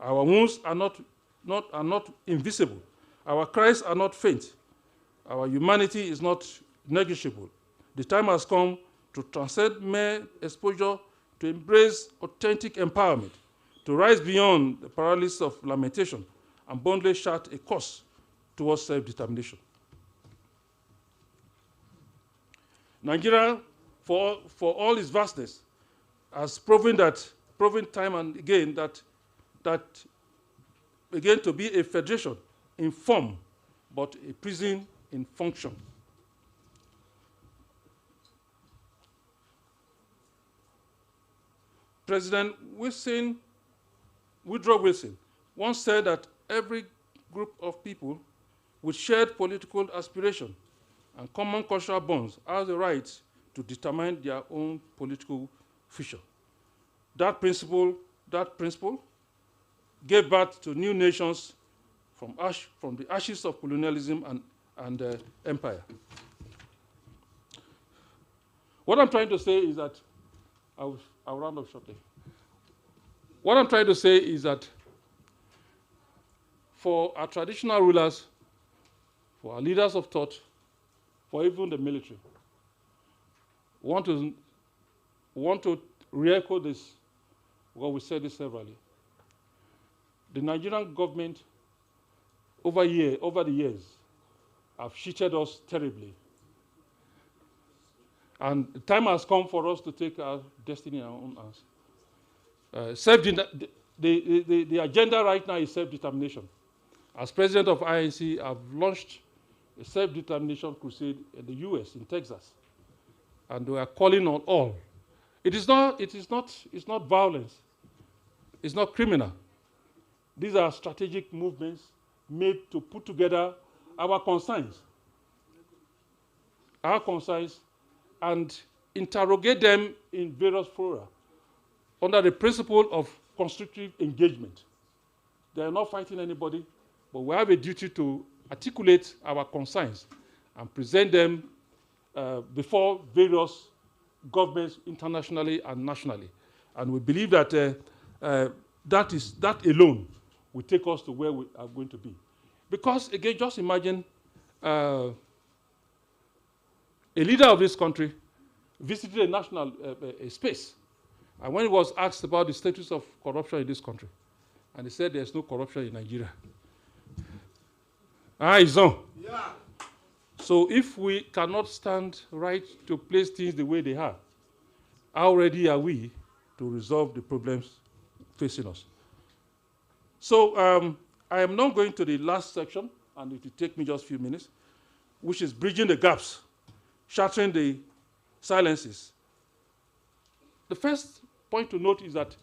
Our wounds are not invisible. Our cries are not faint. Our humanity is not negligible. The time has come to transcend mere exposure, to embrace authentic empowerment, to rise beyond the paralysis of lamentation and boldly chart a course towards self-determination. Nigeria, for all its vastness, has proven time and again that again to be a federation in form, but a prison in function. President Woodrow Wilson once said that every group of people with shared political aspiration and common cultural bonds has the right to determine their own political future. That principle gave birth to new nations from the ashes of colonialism and empire. What I'm trying to say is that, I'll round up shortly. What I'm trying to say is that for our traditional rulers, for our leaders of thought, for even the military, we want to re-echo this, because we said this severally. The Nigerian government over the years have cheated us terribly. And the time has come for us to take our destiny in our own hands. The agenda right now is self-determination. As president of INC, I've launched a self-determination crusade in the US, in Texas. And we are calling on all. It's not violence. It's not criminal. These are strategic movements made to put together our concerns, and interrogate them in various fora under the principle of constructive engagement. They are not fighting anybody, but we have a duty to articulate our concerns and present them before various governments internationally and nationally. And we believe that that alone will take us to where we are going to be. Because again, just imagine a leader of this country visited a national space, and when he was asked about the status of corruption in this country, and he said there's no corruption in Nigeria. It's on. Yeah. So if we cannot stand right to place things the way they are, how ready are we to resolve the problems facing us? So I am now going to the last section, and it will take me just a few minutes, which is bridging the gaps, shattering the silences. The first point to note is that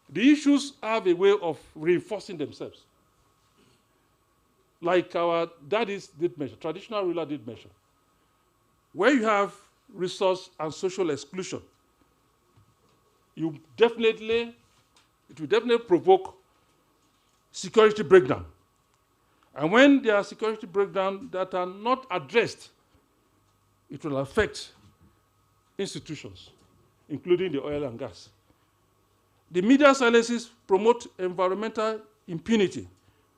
the issues have a way of reinforcing themselves. Like our daddies did mention, traditional ruler did mention. Where you have resource and social exclusion, it will definitely provoke security breakdown. And when there are security breakdowns that are not addressed, it will affect institutions, including the oil and gas. The media silences promote environmental impunity.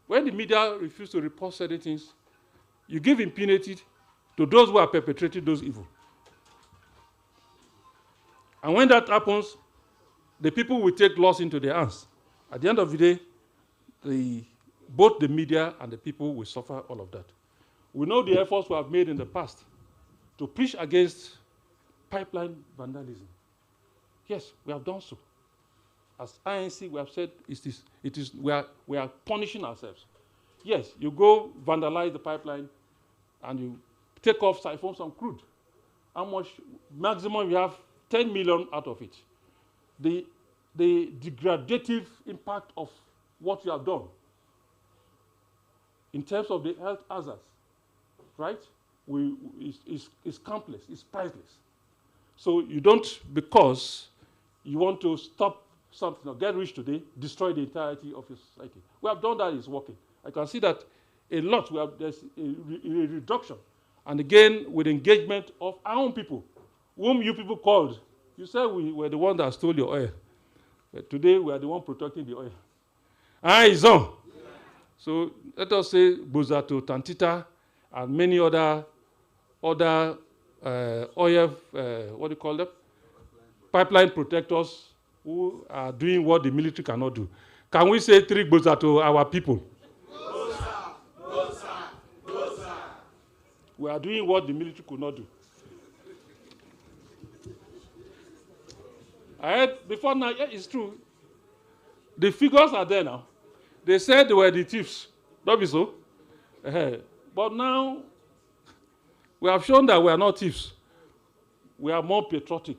When the media refuse to report certain things, you give impunity to those who are perpetrating those evils. And when that happens, the people will take laws into their hands At the end of the day, both the media and the people will suffer all of that. We know the efforts we have made in the past to preach against pipeline vandalism. Yes, we have done so. As INC, we have said we are punishing ourselves. Yes, you go vandalize the pipeline and you take off, siphon some crude. How much? Maximum you have 10 million out of it. The degradative impact of what you have done in terms of the health hazards, right, is countless, it's priceless. So you don't, because you want to stop something or get rich today, destroy the entirety of your society. We have done that, it's working. I can see that a lot, there's a reduction. And again, with engagement of our own people, whom you people called. You said we were the one that stole your oil. But today, we are the one protecting the oil. It's on. Yeah. So let us say Bozato, Tantita, and many other oil, what do you call them? Pipeline protectors who are doing what the military cannot do. Can we say 3 Bozato, our people? We are doing what the military could not do. I heard before now, yeah, it's true. The figures are there now. They said they were the thieves. Don't be so. But now, we have shown that we are not thieves. We are more patriotic.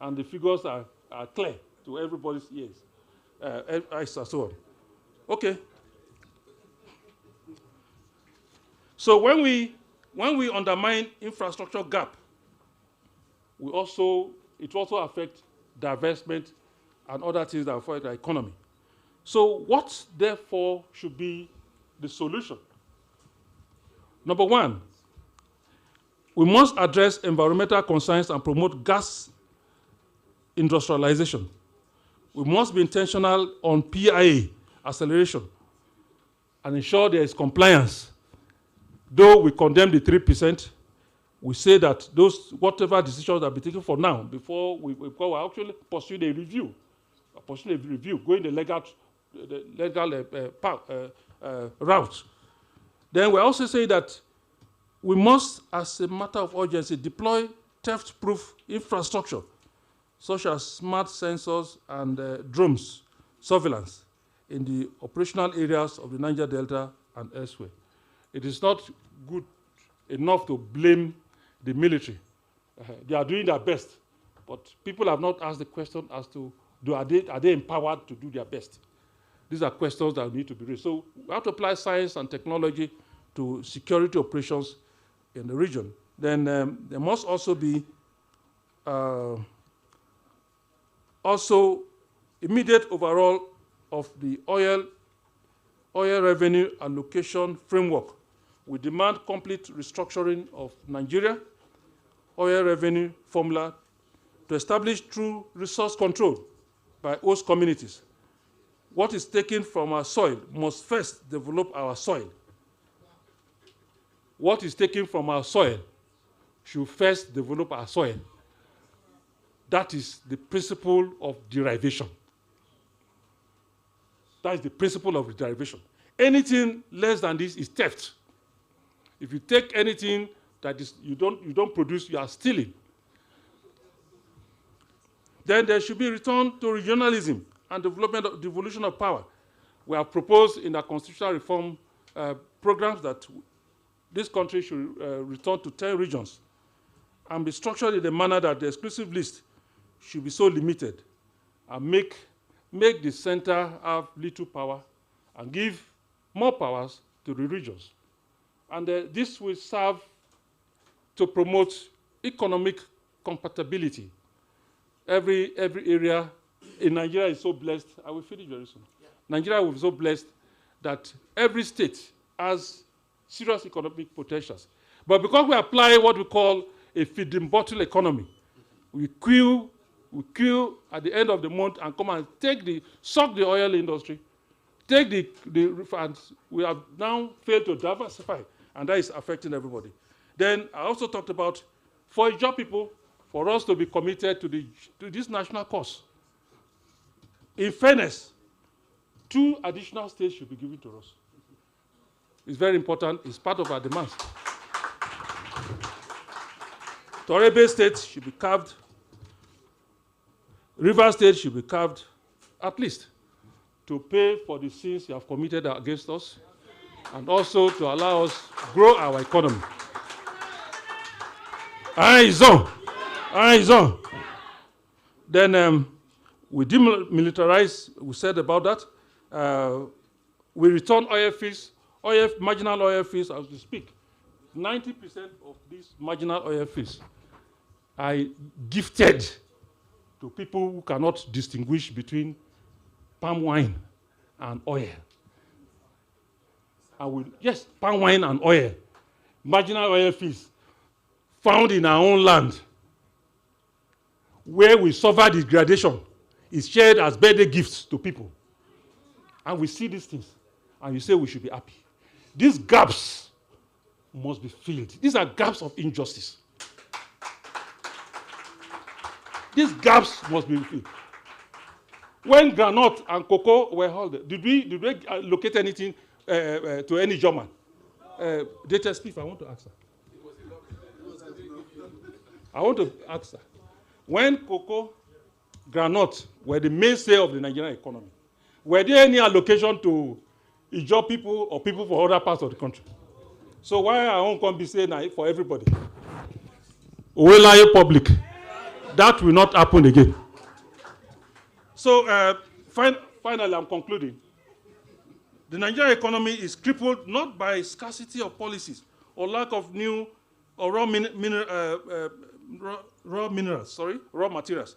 And the figures are clear to everybody's ears. So on. Okay. So when we undermine infrastructure gap, it also affects divestment and other things that affect the economy. So what, therefore, should be the solution? Number one, we must address environmental concerns and promote gas industrialization. We must be intentional on PIA acceleration and ensure there is compliance. Though we condemn the 3%, we say that whatever decisions that be taken for now, before we actually pursue a review, going the legal route. Then we also say that we must, as a matter of urgency, deploy theft-proof infrastructure, such as smart sensors and drones surveillance in the operational areas of the Niger Delta and elsewhere. It is not good enough to blame the military. They are doing their best, but people have not asked the question as to are they empowered to do their best? These are questions that need to be raised. So we have to apply science and technology to security operations in the region. Then there must also be also immediate overhaul of the oil revenue allocation framework. We demand complete restructuring of Nigeria oil revenue formula to establish true resource control by host communities. What is taken from our soil must first develop our soil. What is taken from our soil should first develop our soil. That is the principle of derivation. That is the principle of derivation. Anything less than this is theft. If you take anything that is you don't produce, you are stealing. Then there should be return to regionalism and devolution of power. We have proposed in our constitutional reform programs that this country should return to 10 regions and be structured in a manner that the exclusive list should be so limited and make the center have little power and give more powers to the regions. And this will serve to promote economic compatibility. Every area in Nigeria is so blessed. I will finish very soon. Yeah. Nigeria will be so blessed that every state has serious economic potentials. But because we apply what we call a feeding bottle economy, we queue at the end of the month and come and suck the oil industry, take the refunds. We have now failed to diversify, and that is affecting everybody. Then I also talked about, for job people, for us to be committed to this national cause. In fairness, 2 additional states should be given to us. It's very important. It's part of our demands. Torebe State should be carved. River State should be carved, at least, to pay for the sins you have committed against us, and also to allow us to grow our economy. Eyes on. Then we demilitarize, we said about that. We return oil fields, marginal oil fields as we speak. 90% of these marginal oil fields are gifted to people who cannot distinguish between palm wine and oil. Yes, palm wine and oil. Marginal oil fields found in our own land, where we suffer degradation, is shared as birthday gifts to people. And we see these things, and you say we should be happy. These gaps must be filled. These are gaps of injustice. These gaps must be filled. When granite and cocoa were held, did we locate anything to any German? Data Spiff, I want to ask her. I want to ask her. When cocoa, granite were the mainstay of the Nigerian economy, were there any allocation to Ijaw people or people for other parts of the country? So why I won't come be saying for everybody? Owelaye public. That will not happen again. So finally, I'm concluding. The Nigerian economy is crippled not by scarcity of policies or lack of new or raw materials,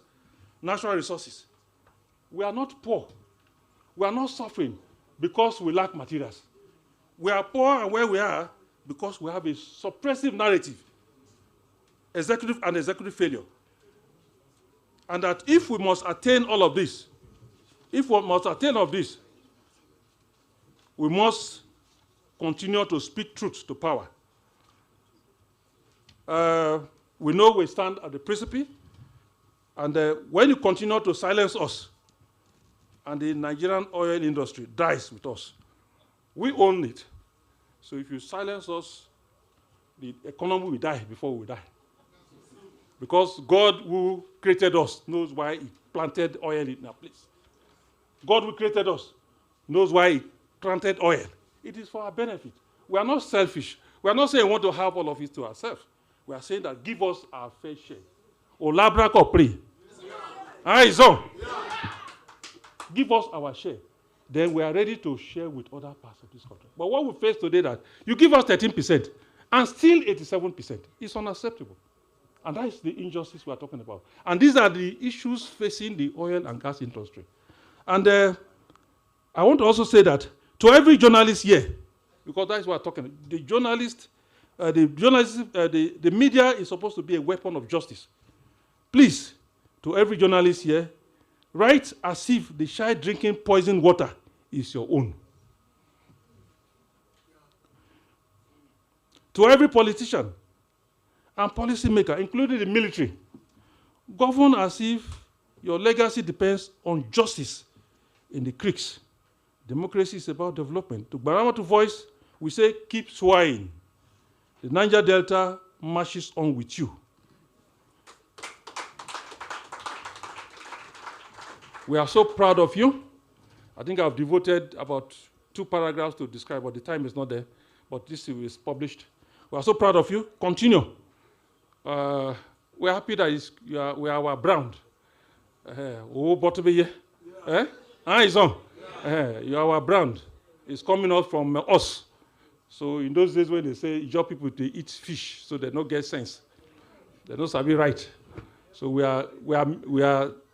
natural resources. We are not poor. We are not suffering because we lack materials. We are poor and where we are because we have a suppressive narrative, executive failure. And that if we must attain all of this, we must continue to speak truth to power. We know we stand at the precipice, and when you continue to silence us, and the Nigerian oil industry dies with us, we own it. So if you silence us, the economy will die before we die. Because God who created us knows why he planted oil in our place. God who created us knows why he planted oil. It is for our benefit. We are not selfish. We are not saying we want to have all of it to ourselves. We are saying that give us our fair share. Olabra ko pray. Eyes on. Give us our share. Then we are ready to share with other parts of this country. But what we face today, that you give us 13% and still 87%, is unacceptable. And that is the injustice we are talking about. And these are the issues facing the oil and gas industry. And I want to also say that to every journalist here, because that is what I'm talking about, the media is supposed to be a weapon of justice. Please, to every journalist here, write as if the child drinking poisoned water is your own. To every politician and policymaker, including the military, govern as if your legacy depends on justice in the creeks. Democracy is about development. To Gbaramatuvoice, we say, keep swine. The Niger Delta marches on with you. We are so proud of you. I think I've devoted about 2 paragraphs to describe, but the time is not there. But this is published. We are so proud of you. Continue. We're happy that we are our brand. Eyes on. You are our brand. It's coming out from us. So in those days when they say Ijaw people, they eat fish, so they don't get sense. They don't sabi right. So we are.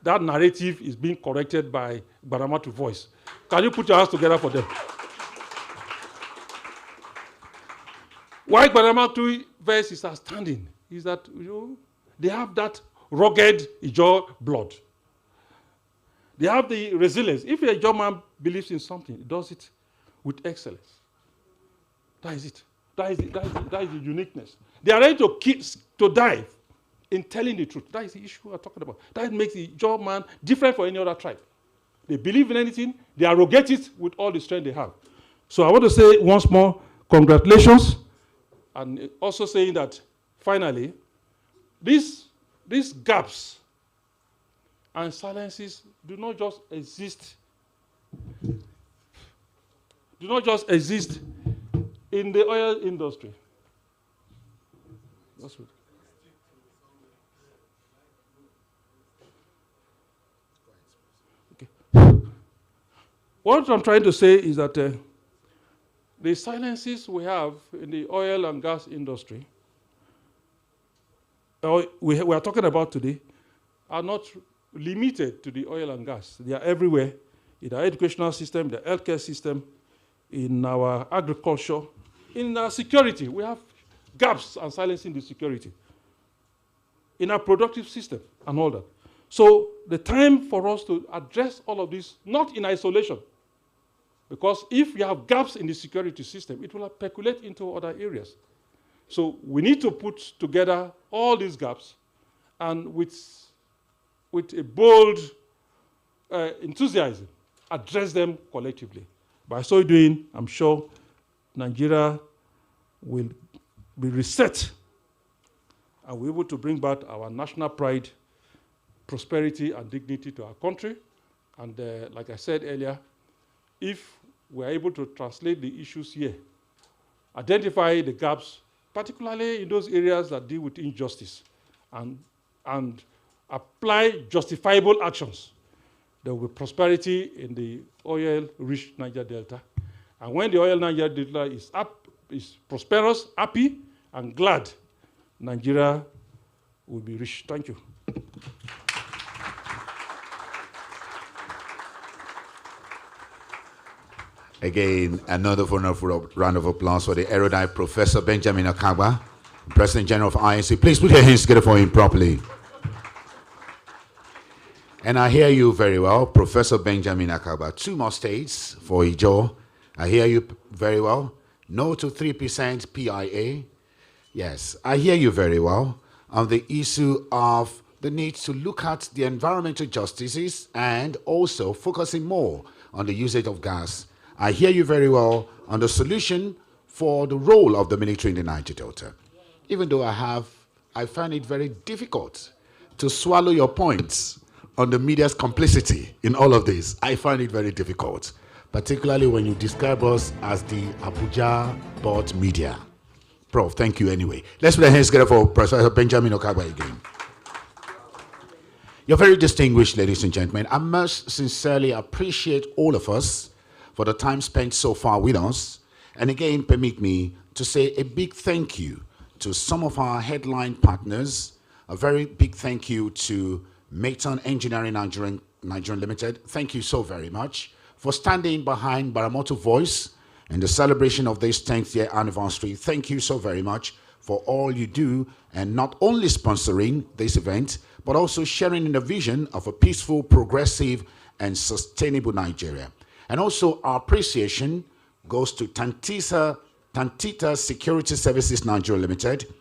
That narrative is being corrected by Gbaramatuvoice. Can you put your hands together for them? Why Gbaramatuvoice is outstanding is that they have that rugged Ijaw blood. They have the resilience. If a Ijaw man believes in something, he does it with excellence. That is it. That is the uniqueness. They are ready to die in telling the truth. That is the issue we're talking about. That makes the Ijaw man different from any other tribe. They believe in anything, they arrogate it with all the strength they have. So I want to say once more, congratulations, and also saying that finally, these gaps and silences do not just exist in the oil industry. That's what. Okay. What I'm trying to say is that the silences we have in the oil and gas industry, we are talking about today, are not limited to the oil and gas. They are everywhere, in our educational system, the healthcare system, in our agriculture, in our security. We have gaps and silencing the security, in our productive system and all that. So the time for us to address all of this, not in isolation, because if you have gaps in the security system, it will percolate into other areas. So we need to put together all these gaps and with a bold enthusiasm, address them collectively. By so doing, I'm sure Nigeria will be reset and we're able to bring back our national pride, prosperity, and dignity to our country. And like I said earlier, if we're able to translate the issues here, identify the gaps, particularly in those areas that deal with injustice, and apply justifiable actions, there will be prosperity in the oil-rich Niger Delta. And when the oil Niger Delta is prosperous, happy, and glad, Nigeria will be rich. Thank you. Again, another wonderful round of applause for the erudite Professor Benjamin Akagba, President General of INC. Please put your hands together for him properly. And I hear you very well, Professor Benjamin Akagba. 2 more states for Ijo. I hear you very well. No to 3% PIA. Yes, I hear you very well on the issue of the need to look at the environmental justices and also focusing more on the usage of gas. I hear you very well on the solution for the role of the military in the Niger Delta. Even though I find it very difficult to swallow your points on the media's complicity in all of this. I find it very difficult, particularly when you describe us as the Abuja bought media. Prof, thank you anyway. Let's put our hands together for Professor Benjamin Akagba again. You're very distinguished, ladies and gentlemen. I must sincerely appreciate all of us for the time spent so far with us. And again, permit me to say a big thank you to some of our headline partners. A very big thank you to Mayton Engineering Nigeria Limited. Thank you so very much for standing behind Gbaramatuvoice and the celebration of this 10th year anniversary. Thank you so very much for all you do, and not only sponsoring this event, but also sharing in the vision of a peaceful, progressive, and sustainable Nigeria. And also our appreciation goes to Tantita Security Services Nigeria Limited.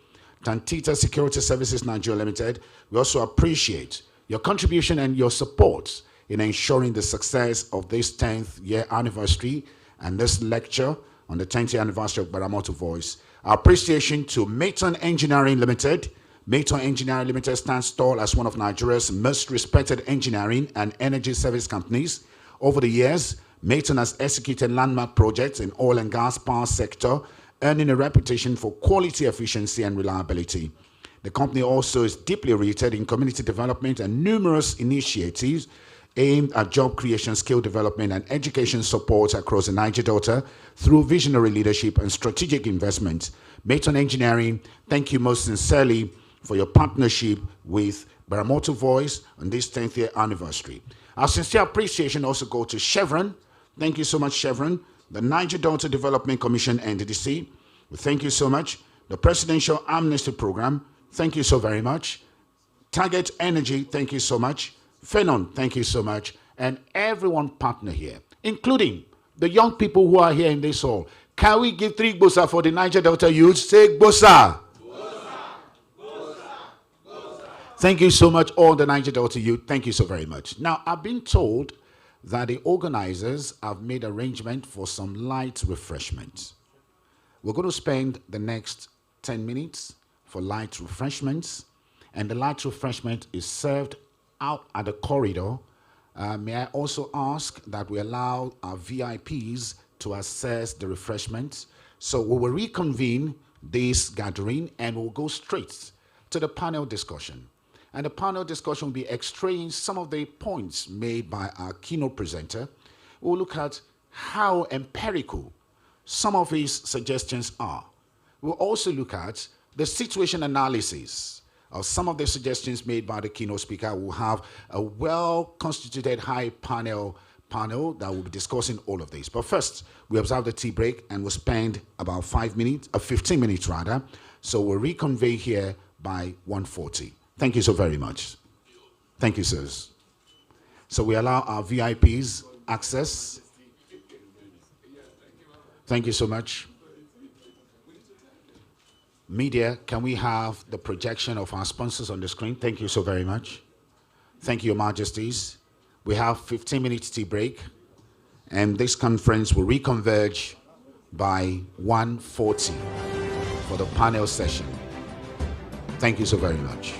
Tantita Security Services Nigeria Limited. We also appreciate your contribution and your support in ensuring the success of this 10th year anniversary and this lecture on the 10th year anniversary of Gbaramatuvoice. Our appreciation to Mayton Engineering Limited. Mayton Engineering Limited stands tall as one of Nigeria's most respected engineering and energy service companies. Over the years, Mayton has executed landmark projects in oil and gas power sector, earning a reputation for quality, efficiency, and reliability. The company also is deeply rooted in community development and numerous initiatives aimed at job creation, skill development, and education support across the Niger Delta through visionary leadership and strategic investment. Mayton Engineering, thank you most sincerely for your partnership with Gbaramatuvoice on this 10th year anniversary. Our sincere appreciation also goes to Chevron. Thank you so much, Chevron. The Niger Delta Development Commission, NDDC. Thank you so much. The Presidential Amnesty Program. Thank you so very much. Target Energy, thank you so much. Phenon, thank you so much. And everyone partner here, including the young people who are here in this hall. Can we give 3 Gbosa for the Niger Delta youth? Say Gbosa. Thank you so much, all the Niger Delta youth. Thank you so very much. Now, I've been told that the organizers have made arrangement for some light refreshments. We're going to spend the next 10 minutes for light refreshments, and the light refreshment is served out at the corridor. May I also ask that we allow our VIPs to access the refreshments. So we will reconvene this gathering and we'll go straight to the panel discussion. And the panel discussion will be extracting some of the points made by our keynote presenter. We'll look at how empirical some of his suggestions are. We'll also look at the situation analysis of some of the suggestions made by the keynote speaker. We'll have a well-constituted high panel that will be discussing all of this. But first, we observe the tea break and we'll spend about 15 minutes rather. So we'll reconvene here by 1:40. Thank you so very much. Thank you, sirs. So we allow our VIPs access. Thank you so much. Media, can we have the projection of our sponsors on the screen? Thank you so very much. Thank you, Your Majesties. We have 15 minutes tea break, and this conference will reconverge by 1:40 for the panel session. Thank you so very much.